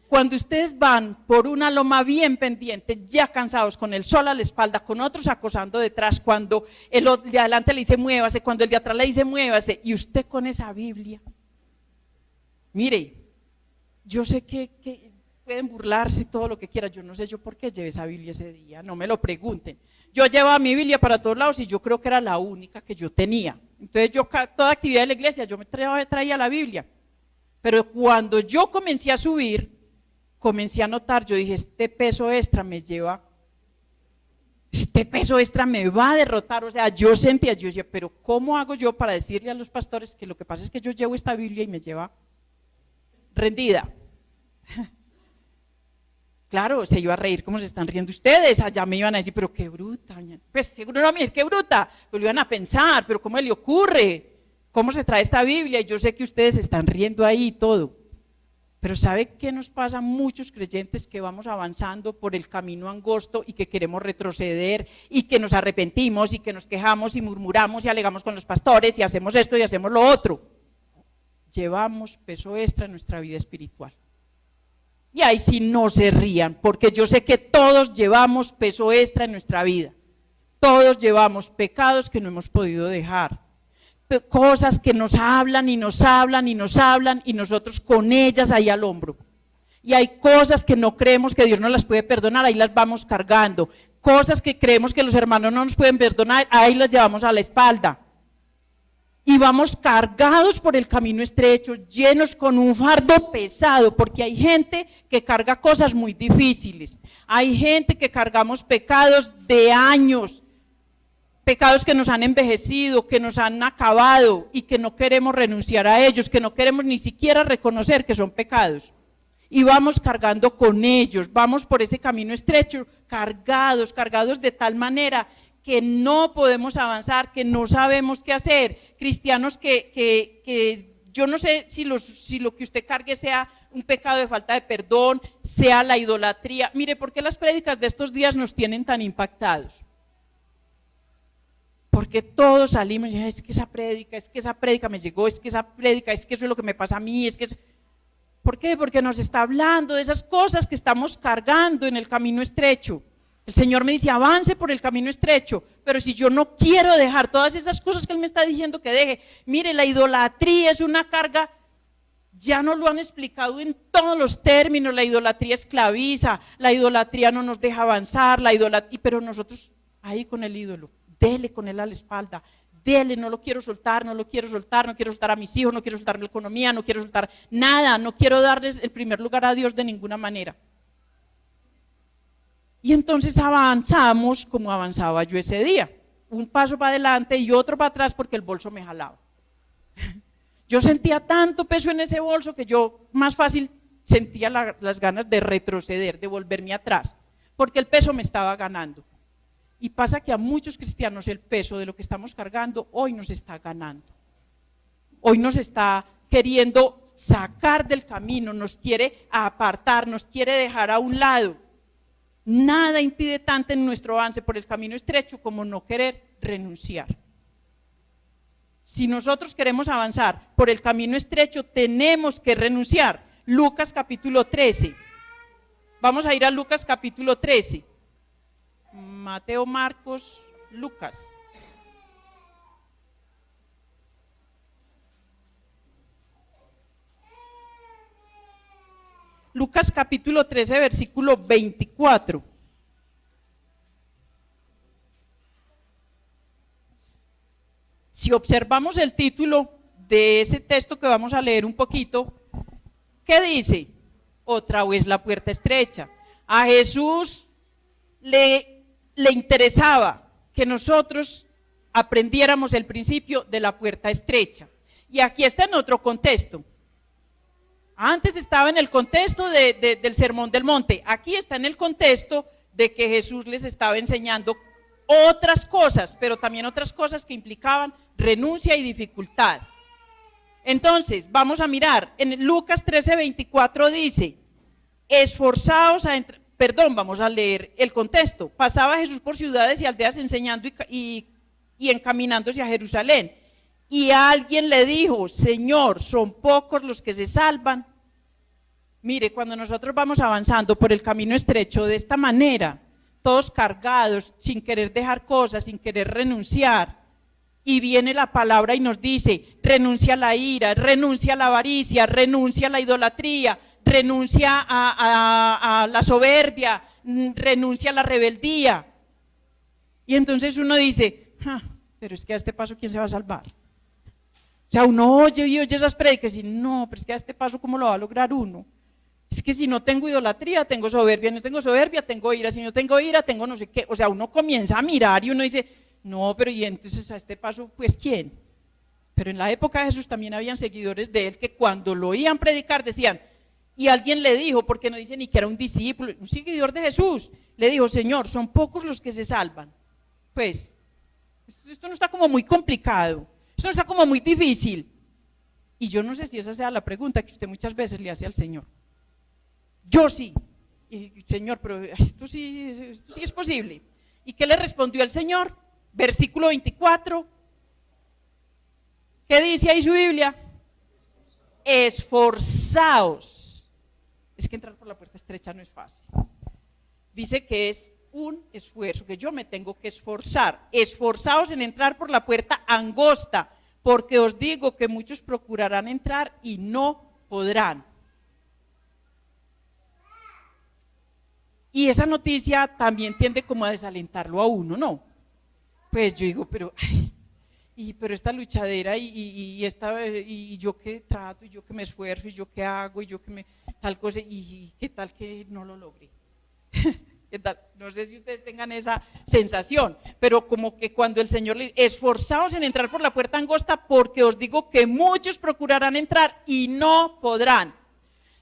cuando ustedes van por una loma bien pendiente, ya cansados, con el sol a la espalda, con otros acosando detrás, cuando el de adelante le dice muévase, cuando el de atrás le dice muévase, y usted con esa Biblia, mire, yo sé que pueden burlarse todo lo que quieran, yo no sé yo por qué llevé esa Biblia ese día, no me lo pregunten. Yo llevaba mi Biblia para todos lados y yo creo que era la única que yo tenía. Entonces yo, toda actividad de la iglesia, yo me traía la Biblia. Pero cuando yo comencé a subir, comencé a notar, yo dije, este peso extra me va a derrotar. O sea, yo decía, pero ¿cómo hago yo para decirle a los pastores que lo que pasa es que yo llevo esta Biblia y me lleva rendida? Claro, se iba a reír como se están riendo ustedes, allá me iban a decir, pero qué bruta, pues seguro no, mire, qué bruta, pues lo iban a pensar, pero ¿cómo le ocurre? ¿Cómo se trae esta Biblia? Y yo sé que ustedes están riendo ahí y todo, pero ¿sabe qué nos pasa a muchos creyentes que vamos avanzando por el camino angosto y que queremos retroceder y que nos arrepentimos y que nos quejamos y murmuramos y alegamos con los pastores y hacemos esto y hacemos lo otro? Llevamos peso extra en nuestra vida espiritual. Y ahí sí no se rían, porque yo sé que todos llevamos peso extra en nuestra vida. Todos llevamos pecados que no hemos podido dejar. Cosas que nos hablan y nos hablan y nos hablan y nosotros con ellas ahí al hombro. Y hay cosas que no creemos que Dios nos las puede perdonar, ahí las vamos cargando. Cosas que creemos que los hermanos no nos pueden perdonar, ahí las llevamos a la espalda. Y vamos cargados por el camino estrecho, llenos con un fardo pesado, porque hay gente que carga cosas muy difíciles. Hay gente que cargamos pecados de años, pecados que nos han envejecido, que nos han acabado y que no queremos renunciar a ellos, que no queremos ni siquiera reconocer que son pecados. Y vamos cargando con ellos, vamos por ese camino estrecho, cargados de tal manera que no podemos avanzar, que no sabemos qué hacer. Cristianos que yo no sé si lo que usted cargue sea un pecado de falta de perdón, sea la idolatría. Mire, ¿por qué las prédicas de estos días nos tienen tan impactados? Porque todos salimos y es que esa prédica me llegó, es que esa prédica, es que eso es lo que me pasa a mí, es que eso... ¿Por qué? Porque nos está hablando de esas cosas que estamos cargando en el camino estrecho. El Señor me dice, avance por el camino estrecho, pero si yo no quiero dejar todas esas cosas que Él me está diciendo que deje, mire, la idolatría es una carga, ya nos lo han explicado en todos los términos, la idolatría esclaviza, la idolatría no nos deja avanzar, pero nosotros ahí con el ídolo, dele con él a la espalda, dele, no lo quiero soltar, no quiero soltar a mis hijos, no quiero soltar la economía, no quiero soltar nada, no quiero darles el primer lugar a Dios de ninguna manera. Y entonces avanzamos como avanzaba yo ese día, un paso para adelante y otro para atrás porque el bolso me jalaba. Yo sentía tanto peso en ese bolso que yo más fácil sentía las ganas de retroceder, de volverme atrás, porque el peso me estaba ganando. Y pasa que a muchos cristianos el peso de lo que estamos cargando hoy nos está ganando. Hoy nos está queriendo sacar del camino, nos quiere apartar, nos quiere dejar a un lado. Nada impide tanto en nuestro avance por el camino estrecho como no querer renunciar. Si nosotros queremos avanzar por el camino estrecho, tenemos que renunciar. Lucas capítulo 13. Vamos a ir a Lucas capítulo 13. Mateo, Marcos, Lucas. Lucas capítulo 13, versículo 24. Si observamos el título de ese texto que vamos a leer un poquito, ¿qué dice? Otra vez la puerta estrecha. A Jesús le interesaba que nosotros aprendiéramos el principio de la puerta estrecha. Y aquí está en otro contexto. Antes estaba en el contexto del Sermón del Monte, aquí está en el contexto de que Jesús les estaba enseñando otras cosas, pero también otras cosas que implicaban renuncia y dificultad. Entonces, vamos a mirar, en Lucas 13:24 dice, esforzaos a entrar, vamos a leer el contexto. Pasaba Jesús por ciudades y aldeas enseñando y encaminándose a Jerusalén. Y alguien le dijo, Señor, ¿son pocos los que se salvan? Mire, cuando nosotros vamos avanzando por el camino estrecho de esta manera, todos cargados, sin querer dejar cosas, sin querer renunciar, y viene la palabra y nos dice, renuncia a la ira, renuncia a la avaricia, renuncia a la idolatría, renuncia a la soberbia, renuncia a la rebeldía. Y entonces uno dice, pero es que a este paso, ¿quién se va a salvar? O sea, uno oye esas prédicas y no, pero es que a este paso, ¿cómo lo va a lograr uno? Es que si no tengo idolatría, tengo soberbia, no tengo soberbia, tengo ira, si no tengo ira, tengo no sé qué. O sea, uno comienza a mirar y uno dice, no, pero y entonces a este paso, pues ¿quién? Pero en la época de Jesús también habían seguidores de él que cuando lo oían predicar decían, y alguien le dijo, porque no dice ni que era un discípulo, un seguidor de Jesús, le dijo, Señor, son pocos los que se salvan. Pues, esto no está como muy complicado. Esto está como muy difícil. Y yo no sé si esa sea la pregunta que usted muchas veces le hace al Señor. Yo sí. Y, Señor, pero esto sí es posible. ¿Y qué le respondió el Señor? Versículo 24. ¿Qué dice ahí su Biblia? Esforzaos. Es que entrar por la puerta estrecha no es fácil. Dice que es un esfuerzo, que yo me tengo que esforzar. Esforzaos en entrar por la puerta angosta, porque os digo que muchos procurarán entrar y no podrán. Y esa noticia también tiende como a desalentarlo a uno, ¿no? Pues yo digo, pero esta luchadera y yo que trato, y yo que me esfuerzo, y yo que hago, y yo que tal cosa, y qué tal que no lo logré. No sé si ustedes tengan esa sensación, pero como que cuando el Señor le dice, esforzaos en entrar por la puerta angosta, porque os digo que muchos procurarán entrar y no podrán.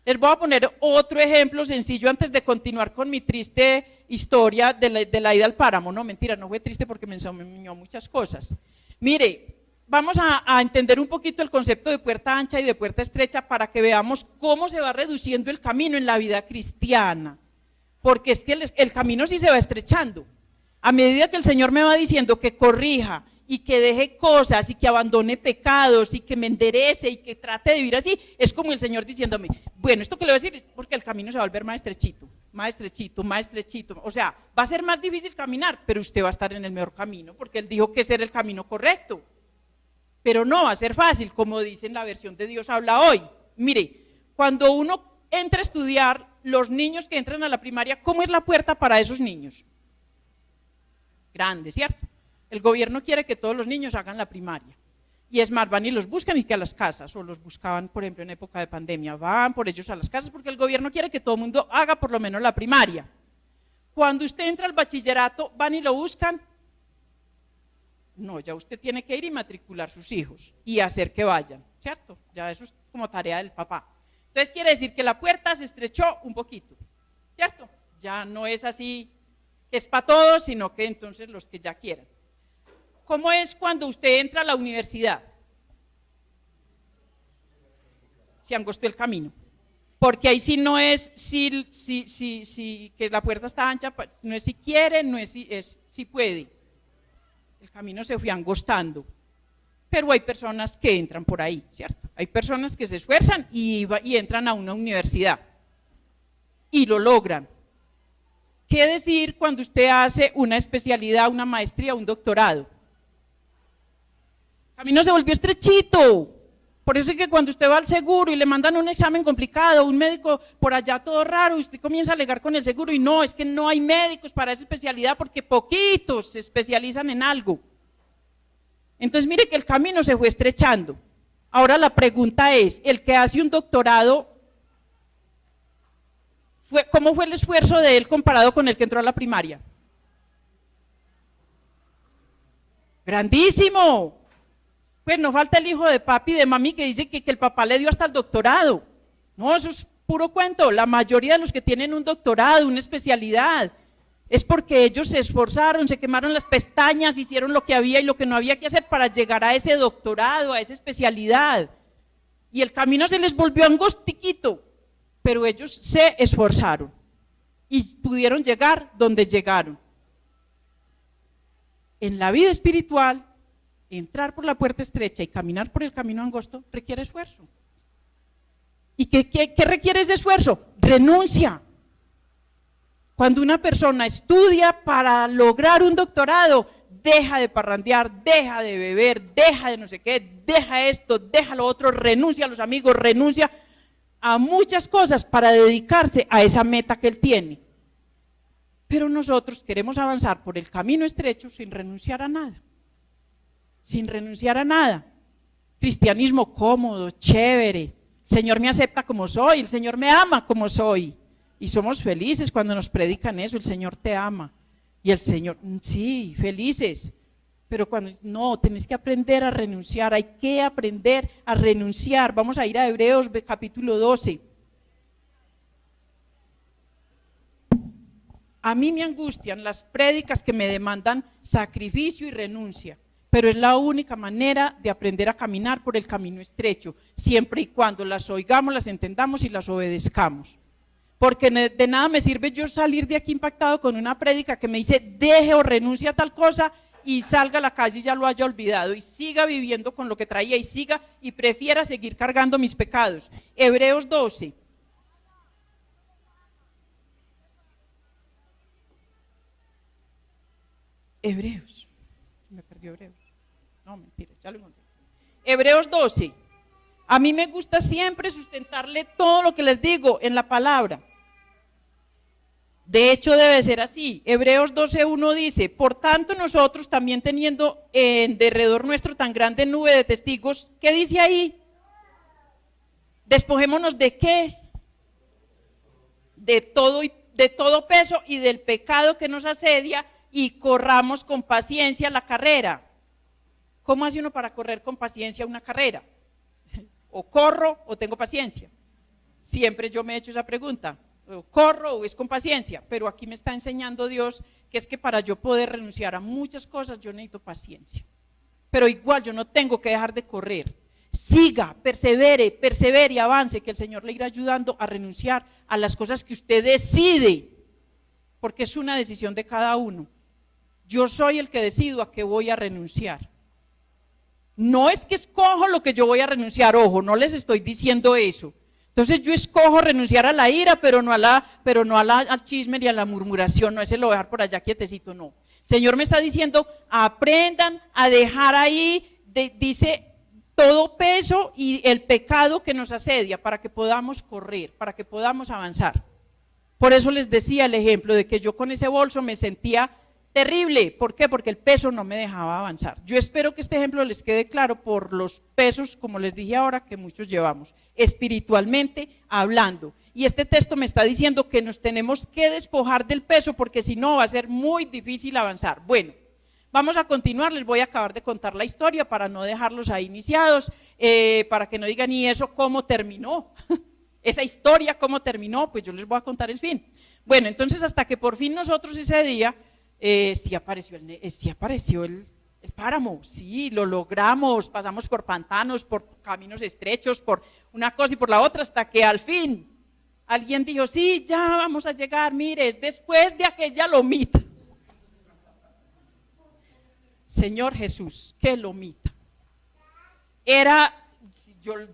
Les voy a poner otro ejemplo sencillo antes de continuar con mi triste historia de la ida al páramo. No, mentira, no fue triste porque me enseñó muchas cosas. Mire, vamos a entender un poquito el concepto de puerta ancha y de puerta estrecha para que veamos cómo se va reduciendo el camino en la vida cristiana. Porque es que el camino sí se va estrechando. A medida que el Señor me va diciendo que corrija y que deje cosas y que abandone pecados y que me enderece y que trate de vivir así, es como el Señor diciéndome, bueno, esto que le voy a decir es porque el camino se va a volver más estrechito, más estrechito, más estrechito. O sea, va a ser más difícil caminar, pero usted va a estar en el mejor camino porque Él dijo que ese era el camino correcto. Pero no va a ser fácil, como dice en la versión de Dios habla hoy. Mire, cuando uno entra a estudiar, los niños que entran a la primaria, ¿cómo es la puerta para esos niños? Grande, ¿cierto? El gobierno quiere que todos los niños hagan la primaria. Y es más, van y los buscan y que a las casas, o los buscaban, por ejemplo, en época de pandemia, van por ellos a las casas porque el gobierno quiere que todo el mundo haga por lo menos la primaria. Cuando usted entra al bachillerato, van y lo buscan. No, ya usted tiene que ir y matricular sus hijos y hacer que vayan, ¿cierto? Ya eso es como tarea del papá. Entonces quiere decir que la puerta se estrechó un poquito, ¿cierto? Ya no es así que es para todos, sino que entonces los que ya quieran. ¿Cómo es cuando usted entra a la universidad? Se angostó el camino, porque ahí sí no es que la puerta está ancha, no es si quiere, no es si puede. El camino se fue angostando, pero hay personas que entran por ahí, ¿cierto? Hay personas que se esfuerzan y entran a una universidad y lo logran. ¿Qué decir cuando usted hace una especialidad, una maestría, un doctorado? El camino se volvió estrechito. Por eso es que cuando usted va al seguro y le mandan un examen complicado, un médico por allá todo raro, y usted comienza a alegar con el seguro y no, es que no hay médicos para esa especialidad porque poquitos se especializan en algo. Entonces mire que el camino se fue estrechando. Ahora la pregunta es, el que hace un doctorado, ¿cómo fue el esfuerzo de él comparado con el que entró a la primaria? Grandísimo. Pues no falta el hijo de papi y de mami que dice que el papá le dio hasta el doctorado. No, eso es puro cuento. La mayoría de los que tienen un doctorado, una especialidad, es porque ellos se esforzaron, se quemaron las pestañas, hicieron lo que había y lo que no había que hacer para llegar a ese doctorado, a esa especialidad. Y el camino se les volvió angostiquito, pero ellos se esforzaron y pudieron llegar donde llegaron. En la vida espiritual, entrar por la puerta estrecha y caminar por el camino angosto requiere esfuerzo. ¿Y qué requiere ese esfuerzo? Renuncia. Cuando una persona estudia para lograr un doctorado, deja de parrandear, deja de beber, deja de no sé qué, deja esto, deja lo otro, renuncia a los amigos, renuncia a muchas cosas para dedicarse a esa meta que él tiene. Pero nosotros queremos avanzar por el camino estrecho sin renunciar a nada. Sin renunciar a nada. Cristianismo cómodo, chévere. El Señor me acepta como soy, el Señor me ama como soy. Y somos felices cuando nos predican eso, el Señor te ama. Y el Señor, sí, felices. Pero cuando no, tenés que aprender a renunciar, hay que aprender a renunciar. Vamos a ir a Hebreos capítulo 12. A mí me angustian las prédicas que me demandan sacrificio y renuncia. Pero es la única manera de aprender a caminar por el camino estrecho, siempre y cuando las oigamos, las entendamos y las obedezcamos. Porque de nada me sirve yo salir de aquí impactado con una prédica que me dice deje o renuncie a tal cosa y salga a la calle y ya lo haya olvidado y siga viviendo con lo que traía y prefiera seguir cargando mis pecados. Hebreos 12. Hebreos. Me perdió Hebreos. No, mentira, ya lo encontré. Hebreos 12. A mí me gusta siempre sustentarle todo lo que les digo en la palabra. De hecho debe ser así. Hebreos 12:1 dice, por tanto nosotros también teniendo en derredor nuestro tan grande nube de testigos, ¿qué dice ahí? Despojémonos de qué? De todo peso y del pecado que nos asedia y corramos con paciencia la carrera. ¿Cómo hace uno para correr con paciencia una carrera? O corro o tengo paciencia. Siempre yo me he hecho esa pregunta. O corro o es con paciencia. Pero aquí me está enseñando Dios que es que para yo poder renunciar a muchas cosas yo necesito paciencia. pero igual yo no tengo que dejar de correr. Siga, persevere y avance, que el Señor le irá ayudando a renunciar a las cosas que usted decide, porque es una decisión de cada uno. Yo soy el que decido a qué voy a renunciar. No es que escojo lo que yo voy a renunciar, ojo, no les estoy diciendo eso. Entonces yo escojo renunciar a la ira, pero no al chisme ni a la murmuración, no, ese lo voy a dejar por allá quietecito, no. El Señor me está diciendo, aprendan a dejar ahí, dice, todo peso y el pecado que nos asedia para que podamos correr, para que podamos avanzar. Por eso les decía el ejemplo de que yo con ese bolso me sentía terrible. ¿Por qué? Porque el peso no me dejaba avanzar. Yo espero que este ejemplo les quede claro por los pesos, como les dije ahora, que muchos llevamos, espiritualmente hablando. Y este texto me está diciendo que nos tenemos que despojar del peso, porque si no va a ser muy difícil avanzar. Bueno, vamos a continuar, les voy a acabar de contar la historia para no dejarlos ahí iniciados, para que no digan, ¿y eso cómo terminó? Esa historia cómo terminó, pues yo les voy a contar el fin. Bueno, entonces hasta que por fin nosotros ese día, sí apareció el páramo, sí, lo logramos, pasamos por pantanos, por caminos estrechos, por una cosa y por la otra, hasta que al fin alguien dijo, sí, ya vamos a llegar, mire, es después de aquella lomita. Señor Jesús, qué lomita.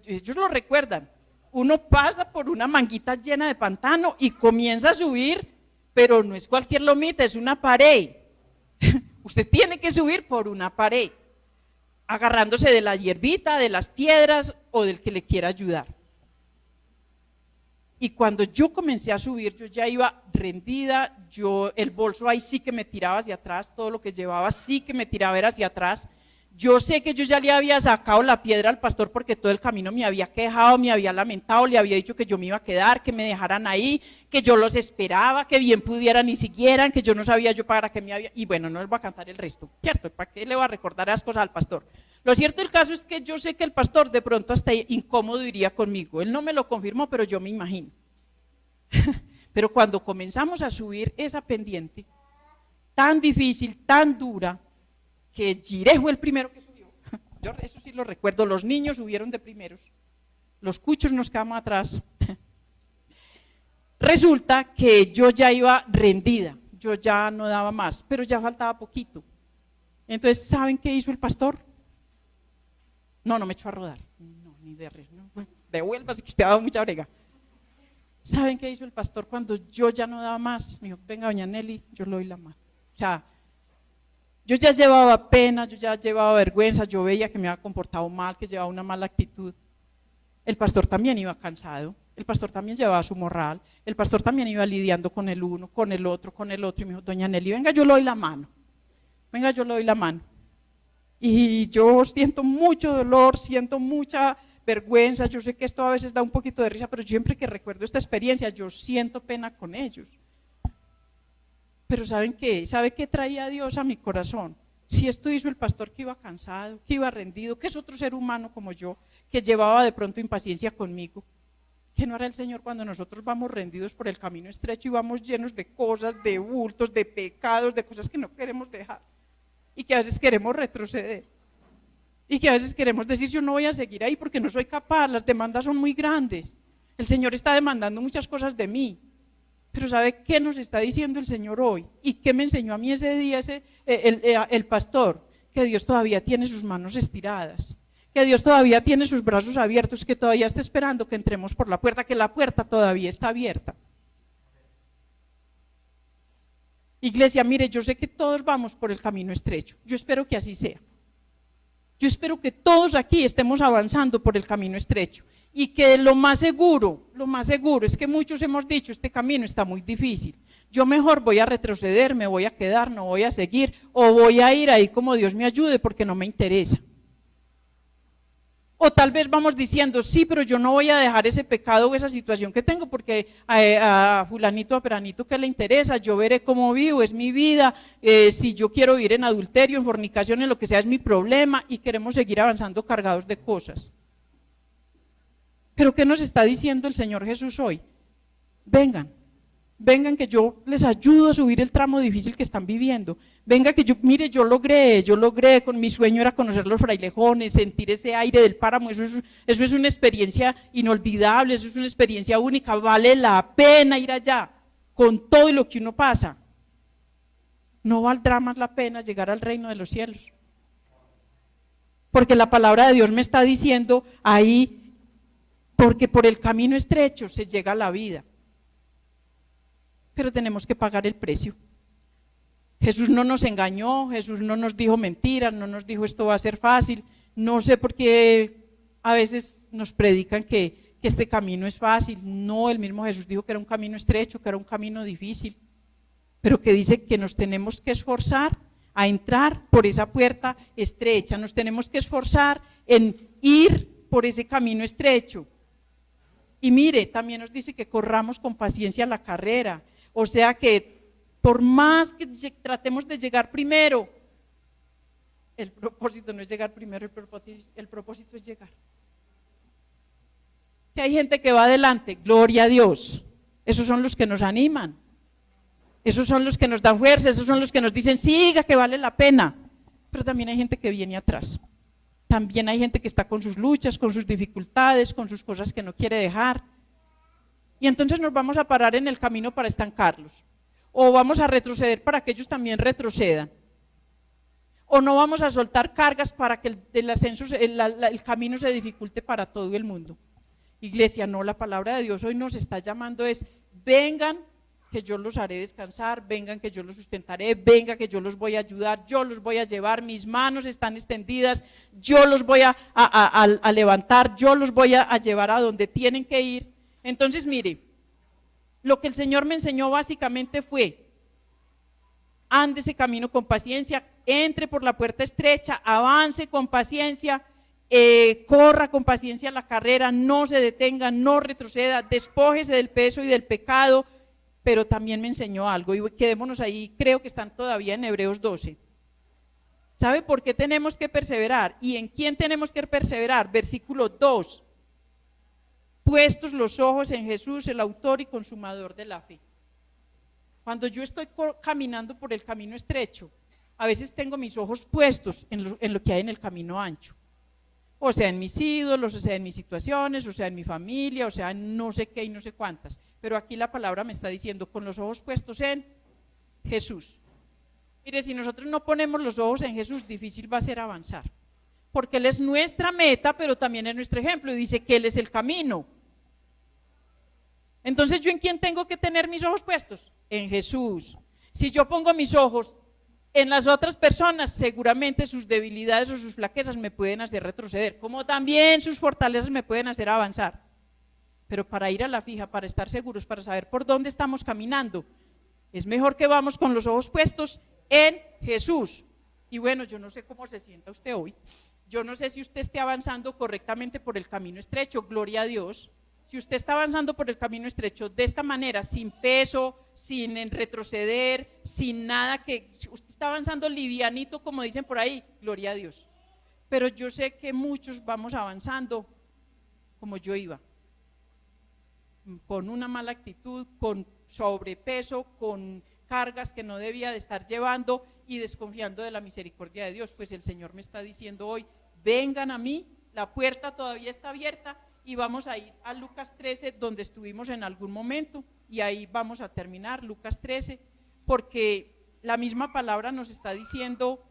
Ellos lo recuerdan, uno pasa por una manguita llena de pantano y comienza a subir, pero no es cualquier lomita, es una pared. Usted tiene que subir por una pared, agarrándose de la hierbita, de las piedras o del que le quiera ayudar. Y cuando yo comencé a subir, yo ya iba rendida, el bolso ahí sí que me tiraba hacia atrás, todo lo que llevaba sí que me tiraba era hacia atrás. Yo sé que yo ya le había sacado la piedra al pastor porque todo el camino me había quejado, me había lamentado, le había dicho que yo me iba a quedar, que me dejaran ahí, que yo los esperaba, que bien pudieran y siguieran, que yo no sabía yo para qué me había… Y bueno, no les voy a cantar el resto, ¿cierto? ¿Para qué le voy a recordar esas cosas al pastor? Lo cierto del caso es que yo sé que el pastor de pronto hasta incómodo iría conmigo. Él no me lo confirmó, pero yo me imagino. Pero cuando comenzamos a subir esa pendiente, tan difícil, tan dura, que Jiré fue el primero que subió. Yo eso sí lo recuerdo, los niños subieron de primeros, los cuchos nos quedamos atrás. Resulta que yo ya iba rendida, yo ya no daba más, pero ya faltaba poquito. Entonces, ¿saben qué hizo el pastor? No me echó a rodar, no, ni de res, no, devuélvase que usted ha dado mucha brega. ¿Saben qué hizo el pastor cuando yo ya no daba más? Me dijo, venga doña Nelly, yo le doy la mano. O sea, yo ya llevaba pena, yo ya llevaba vergüenza, yo veía que me había comportado mal, que llevaba una mala actitud. El pastor también iba cansado, el pastor también llevaba su morral, el pastor también iba lidiando con el uno, con el otro, y me dijo, doña Nelly, venga, yo le doy la mano, venga, yo le doy la mano. Y yo siento mucho dolor, siento mucha vergüenza, yo sé que esto a veces da un poquito de risa, pero siempre que recuerdo esta experiencia, yo siento pena con ellos. Pero ¿saben qué? ¿Sabe qué traía Dios a mi corazón? Si esto hizo el pastor que iba cansado, que iba rendido, que es otro ser humano como yo, que llevaba de pronto impaciencia conmigo, ¿qué no hará el Señor cuando nosotros vamos rendidos por el camino estrecho y vamos llenos de cosas, de bultos, de pecados, de cosas que no queremos dejar y que a veces queremos retroceder? Y que a veces queremos decir, yo no voy a seguir ahí porque no soy capaz, las demandas son muy grandes, el Señor está demandando muchas cosas de mí. Pero ¿sabe qué nos está diciendo el Señor hoy? ¿Y qué me enseñó a mí ese día el pastor? Que Dios todavía tiene sus manos estiradas, que Dios todavía tiene sus brazos abiertos, que todavía está esperando que entremos por la puerta, que la puerta todavía está abierta. Iglesia, mire, yo sé que todos vamos por el camino estrecho, yo espero que así sea. Yo espero que todos aquí estemos avanzando por el camino estrecho y que lo más seguro es que muchos hemos dicho, este camino está muy difícil, yo mejor voy a retroceder, me voy a quedar, no voy a seguir o voy a ir ahí como Dios me ayude porque no me interesa. O tal vez vamos diciendo, sí, pero yo no voy a dejar ese pecado o esa situación que tengo porque a fulanito, a peranito que le interesa, yo veré cómo vivo, es mi vida, si yo quiero vivir en adulterio, en fornicación, en lo que sea es mi problema y queremos seguir avanzando cargados de cosas. Pero ¿qué nos está diciendo el Señor Jesús hoy? Vengan, vengan que yo les ayudo a subir el tramo difícil que están viviendo, venga que yo, mire, yo logré, con mi sueño era conocer los frailejones, sentir ese aire del páramo, eso es una experiencia inolvidable, eso es una experiencia única, vale la pena ir allá, con todo lo que uno pasa. No valdrá más la pena llegar al reino de los cielos, porque la palabra de Dios me está diciendo ahí, porque por el camino estrecho se llega a la vida, pero tenemos que pagar el precio. Jesús no nos engañó, Jesús no nos dijo mentiras, no nos dijo esto va a ser fácil. No sé por qué a veces nos predican que este camino es fácil. No, el mismo Jesús dijo que era un camino estrecho, que era un camino difícil, pero que dice que nos tenemos que esforzar a entrar por esa puerta estrecha, nos tenemos que esforzar en ir por ese camino estrecho. Y mire, también nos dice que corramos con paciencia la carrera, o sea que por más que tratemos de llegar primero, el propósito no es llegar primero, el propósito es llegar. Que hay gente que va adelante, gloria a Dios, esos son los que nos animan, esos son los que nos dan fuerza, esos son los que nos dicen siga que vale la pena, pero también hay gente que viene atrás, también hay gente que está con sus luchas, con sus dificultades, con sus cosas que no quiere dejar, y entonces nos vamos a parar en el camino para estancarlos, o vamos a retroceder para que ellos también retrocedan, o no vamos a soltar cargas para que el ascenso, el camino se dificulte para todo el mundo. Iglesia, no, la palabra de Dios hoy nos está llamando es, vengan que yo los haré descansar, vengan que yo los sustentaré, venga que yo los voy a ayudar, yo los voy a llevar, mis manos están extendidas, yo los voy a levantar, yo los voy a llevar a donde tienen que ir. Entonces mire, lo que el Señor me enseñó básicamente fue, ande ese camino con paciencia, entre por la puerta estrecha, avance con paciencia, corra con paciencia la carrera, no se detenga, no retroceda, despójese del peso y del pecado, pero también me enseñó algo y quedémonos ahí, creo que están todavía en Hebreos 12. ¿Sabe por qué tenemos que perseverar? ¿Y en quién tenemos que perseverar? Versículo 2. Puestos los ojos en Jesús, el autor y consumador de la fe. Cuando yo estoy caminando por el camino estrecho, a veces tengo mis ojos puestos en lo que hay en el camino ancho. O sea, en mis ídolos, o sea, en mis situaciones, o sea, en mi familia, o sea, en no sé qué y no sé cuántas. Pero aquí la palabra me está diciendo, con los ojos puestos en Jesús. Mire, si nosotros no ponemos los ojos en Jesús, difícil va a ser avanzar. Porque Él es nuestra meta, pero también es nuestro ejemplo. Y dice que Él es el camino. Entonces, ¿yo en quién tengo que tener mis ojos puestos? En Jesús. Si yo pongo mis ojos en las otras personas, seguramente sus debilidades o sus flaquezas me pueden hacer retroceder, como también sus fortalezas me pueden hacer avanzar. Pero para ir a la fija, para estar seguros, para saber por dónde estamos caminando, es mejor que vamos con los ojos puestos en Jesús. Y bueno, yo no sé cómo se sienta usted hoy, yo no sé si usted esté avanzando correctamente por el camino estrecho, gloria a Dios. Si usted está avanzando por el camino estrecho de esta manera, sin peso, sin retroceder, sin nada, que usted está avanzando livianito, como dicen por ahí, gloria a Dios. Pero yo sé que muchos vamos avanzando como yo iba, con una mala actitud, con sobrepeso, con cargas que no debía de estar llevando y desconfiando de la misericordia de Dios. Pues el Señor me está diciendo hoy, vengan a mí, la puerta todavía está abierta. Y vamos a ir a Lucas 13, donde estuvimos en algún momento, y ahí vamos a terminar, Lucas 13, porque la misma palabra nos está diciendo,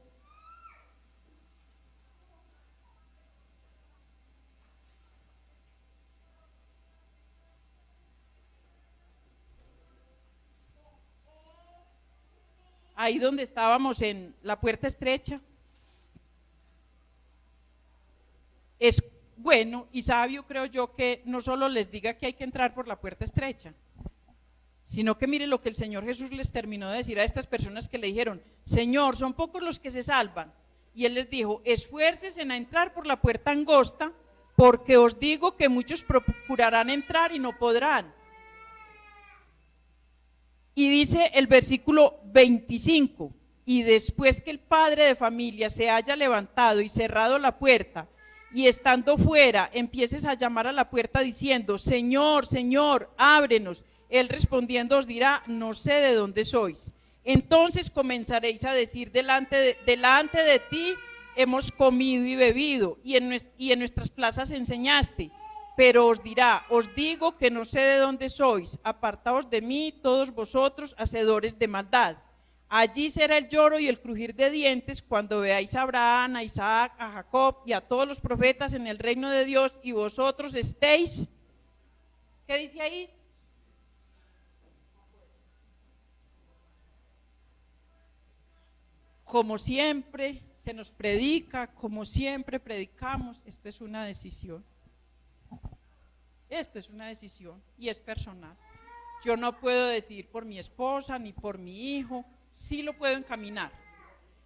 ahí donde estábamos en la puerta estrecha, es bueno y sabio, creo yo, que no solo les diga que hay que entrar por la puerta estrecha, sino que mire lo que el Señor Jesús les terminó de decir a estas personas que le dijeron, Señor, son pocos los que se salvan, y Él les dijo, esfuércense en entrar por la puerta angosta, porque os digo que muchos procurarán entrar y no podrán. Y dice el versículo 25, y después que el padre de familia se haya levantado y cerrado la puerta, y estando fuera empieces a llamar a la puerta diciendo, Señor, Señor, ábrenos, Él respondiendo os dirá, no sé de dónde sois. Entonces comenzaréis a decir, delante de ti hemos comido y bebido, y en nuestras plazas enseñaste. Pero os dirá, os digo que no sé de dónde sois, apartaos de mí todos vosotros, hacedores de maldad. Allí será el lloro y el crujir de dientes cuando veáis a Abraham, a Isaac, a Jacob y a todos los profetas en el reino de Dios y vosotros estéis, ¿qué dice ahí? Como siempre se nos predica, como siempre predicamos, esto es una decisión. Esto es una decisión y es personal. Yo no puedo decir por mi esposa ni por mi hijo, sí lo puedo encaminar.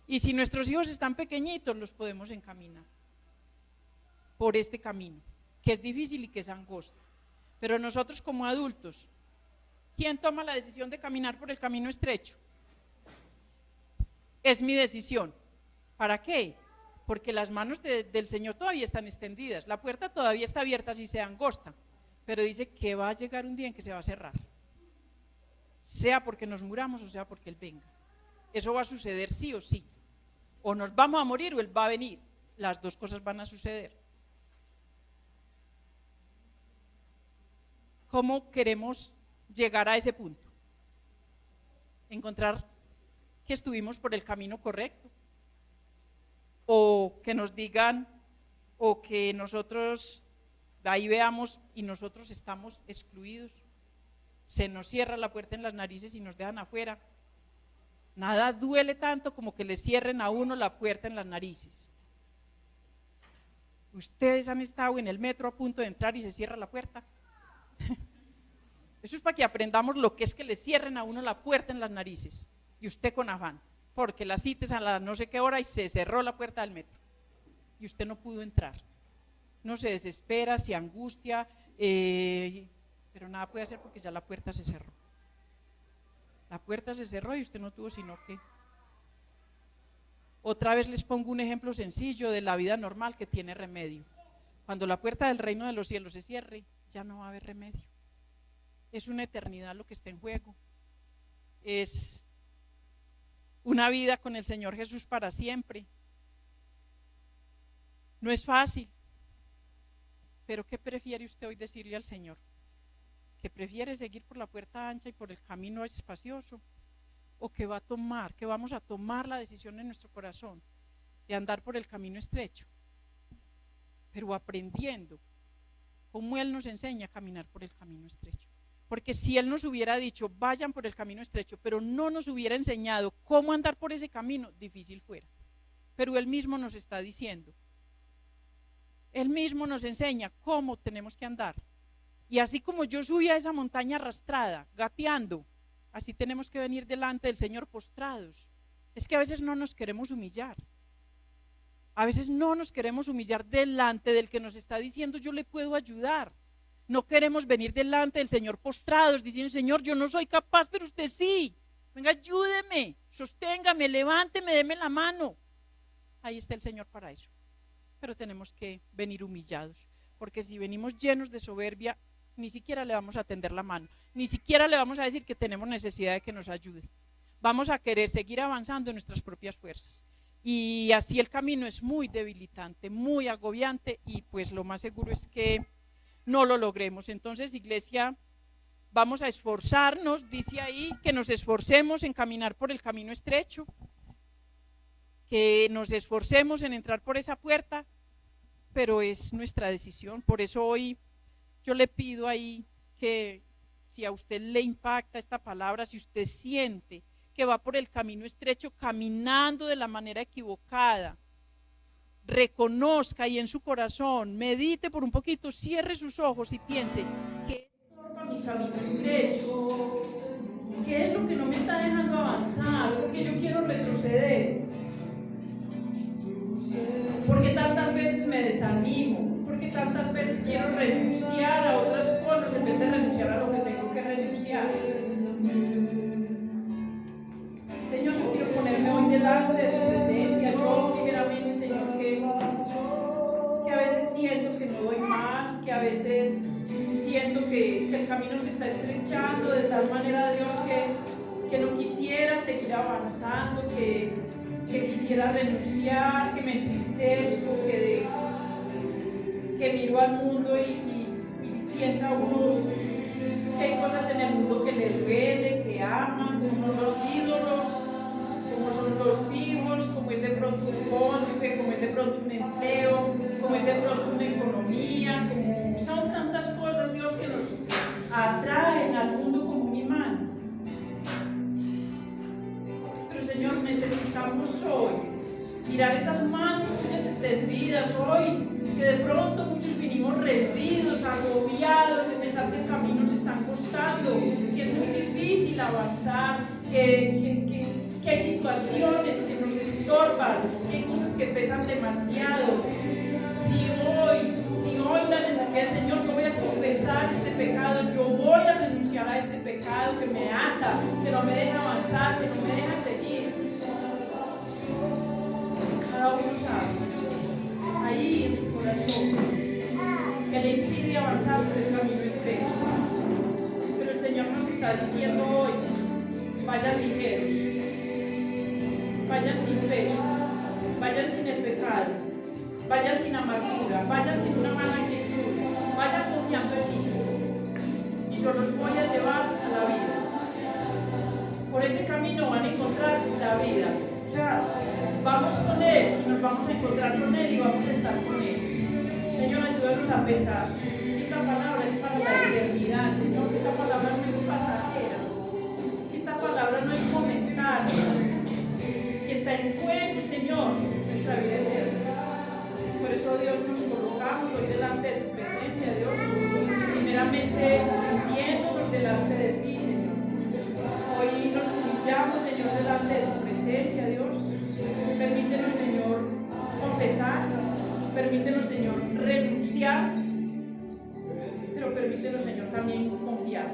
Y si nuestros hijos están pequeñitos, los podemos encaminar por este camino, que es difícil y que es angosto. Pero nosotros como adultos, ¿quién toma la decisión de caminar por el camino estrecho? Es mi decisión. ¿Para qué? Porque las manos del Señor todavía están extendidas, la puerta todavía está abierta así sea angosta, pero dice que va a llegar un día en que se va a cerrar, sea porque nos muramos o sea porque Él venga. Eso va a suceder sí o sí, o nos vamos a morir o Él va a venir, las dos cosas van a suceder. ¿Cómo queremos llegar a ese punto? Encontrar que estuvimos por el camino correcto, o que nos digan, o que nosotros ahí veamos y nosotros estamos excluidos, se nos cierra la puerta en las narices y nos dejan afuera. Nada duele tanto como que le cierren a uno la puerta en las narices. Ustedes han estado en el metro a punto de entrar y se cierra la puerta. Eso es para que aprendamos lo que es que le cierren a uno la puerta en las narices y usted con afán, porque la cita es a la no sé qué hora y se cerró la puerta del metro y usted no pudo entrar. No se desespera, se angustia, pero nada puede hacer porque ya la puerta se cerró. La puerta se cerró y usted no tuvo sino que. Otra vez les pongo un ejemplo sencillo de la vida normal que tiene remedio. Cuando la puerta del reino de los cielos se cierre, ya no va a haber remedio. Es una eternidad lo que está en juego. Es una vida con el Señor Jesús para siempre. No es fácil, pero ¿qué prefiere usted hoy decirle al Señor? ¿Que prefiere seguir por la puerta ancha y por el camino espacioso? ¿O que vamos a tomar la decisión en nuestro corazón de andar por el camino estrecho, pero aprendiendo cómo Él nos enseña a caminar por el camino estrecho? Porque si Él nos hubiera dicho, vayan por el camino estrecho, pero no nos hubiera enseñado cómo andar por ese camino, difícil fuera. Pero Él mismo nos está diciendo, Él mismo nos enseña cómo tenemos que andar. Y así como yo subí a esa montaña arrastrada, gateando, así tenemos que venir delante del Señor postrados. Es que a veces no nos queremos humillar. A veces no nos queremos humillar delante del que nos está diciendo, yo le puedo ayudar. No queremos venir delante del Señor postrados, diciendo, Señor, yo no soy capaz, pero usted sí. Venga, ayúdeme, sosténgame, levánteme, deme la mano. Ahí está el Señor para eso. Pero tenemos que venir humillados, porque si venimos llenos de soberbia, ni siquiera le vamos a tender la mano, ni siquiera le vamos a decir que tenemos necesidad de que nos ayude. Vamos a querer seguir avanzando en nuestras propias fuerzas. Y así el camino es muy debilitante, muy agobiante, y pues lo más seguro es que no lo logremos. Entonces, iglesia, vamos a esforzarnos, dice ahí, que nos esforcemos en caminar por el camino estrecho, que nos esforcemos en entrar por esa puerta, pero es nuestra decisión. Por eso hoy yo le pido ahí que si a usted le impacta esta palabra, si usted siente que va por el camino estrecho caminando de la manera equivocada, reconozca y en su corazón medite por un poquito, cierre sus ojos y piense, ¿qué estorba mi camino estrecho? ¿Qué es lo que no me está dejando avanzar? Porque yo quiero retroceder. Porque tantas veces me desanimo, porque tantas veces quiero renunciar a otras cosas en vez de renunciar a lo que tengo que renunciar. Señor, yo quiero ponerme hoy delante de tu presencia. Yo primeramente, Señor, que a veces siento que no doy más, que a veces siento que el camino se está estrechando de tal manera, Dios, que no quisiera seguir avanzando, que quisiera renunciar, que me entristezco, que miro al mundo y piensa uno que hay cosas en el mundo que les duele, que aman, como son los ídolos, como son los hijos, como es de pronto un cónyuge, como es de pronto un empleo, como es de pronto una economía, como son tantas cosas, Dios, que nos atraen al mundo como un imán. Pero Señor, necesitamos hoy mirar esas manos tuyas extendidas hoy, que de pronto muchos vinimos rendidos, agobiados, de pensar que el camino se está costando, que es muy difícil avanzar, que hay situaciones que nos estorban, que hay cosas que pesan demasiado. Si hoy la necesidad del Señor, yo voy a confesar este pecado, yo voy a renunciar a este pecado que me ata, que no me deja avanzar, que no me deja seguir. Cada uno sabe, ahí en su corazón, que le impide avanzar por el camino estrecho. Pero el Señor nos está diciendo hoy, vayan ligeros, vayan sin peso, vayan sin el pecado, vayan sin amargura, vayan sin una mala actitud, vayan confiando en mí. Y yo los voy a llevar a la vida. Por ese camino van a encontrar la vida. O sea, vamos con Él y nos vamos a encontrar con Él y vamos a estar con Él. Señor, ayúdanos a pensar. Esta palabra es para la eternidad, Señor. Esta palabra no es pasajera. Esta palabra no es momentánea. Que está en juego, Señor, nuestra vida eterna. Por eso, Dios, nos colocamos hoy delante de tu presencia, Dios. Primeramente, viéndonos delante de ti, Señor. Hoy nos humillamos, Señor, delante de tu presencia, Dios. Permítenos, Señor, confesar. Permítenos, Señor, renunciar. Pero permítenos, Señor, también confiar.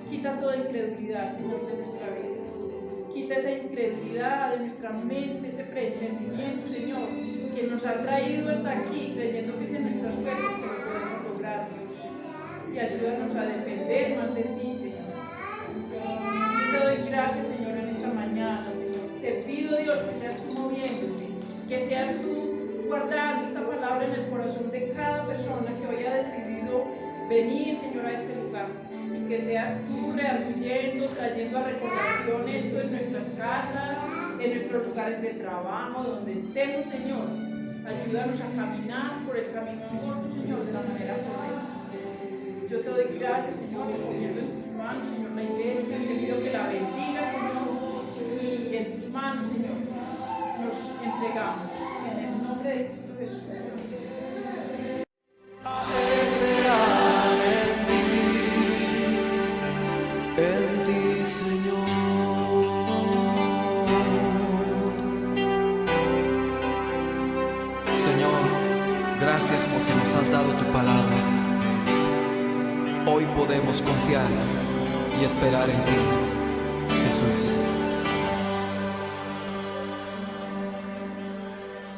Quita toda incredulidad, Señor, de nuestra vida. Quita esa incredulidad de nuestra mente, ese preentendimiento, Señor, que nos ha traído hasta aquí, creyendo que es en nuestras fuerzas que lo podemos lograr, Dios. Y ayúdanos a depender más de ti, Señor. Yo te doy gracias, Señor, en esta mañana, Señor. Te pido, Dios, que seas tú moviéndote, que seas tú guardando esta palabra en el corazón de cada persona que hoy ha decidido venir, Señor, a este lugar. Y que seas tú rearguyendo, trayendo a recordación esto en nuestras casas, en nuestros lugares de trabajo, donde estemos, Señor. Ayúdanos a caminar por el camino angosto, Señor, de la manera correcta. Yo te doy gracias, Señor, poniendo en tus manos, Señor, la iglesia. Te pido que la bendiga, Señor, y en tus manos, Señor, nos entregamos. En el nombre de Cristo Jesús. A esperar en ti, Señor. Señor, gracias porque nos has dado tu palabra. Hoy podemos confiar y esperar en ti, Jesús.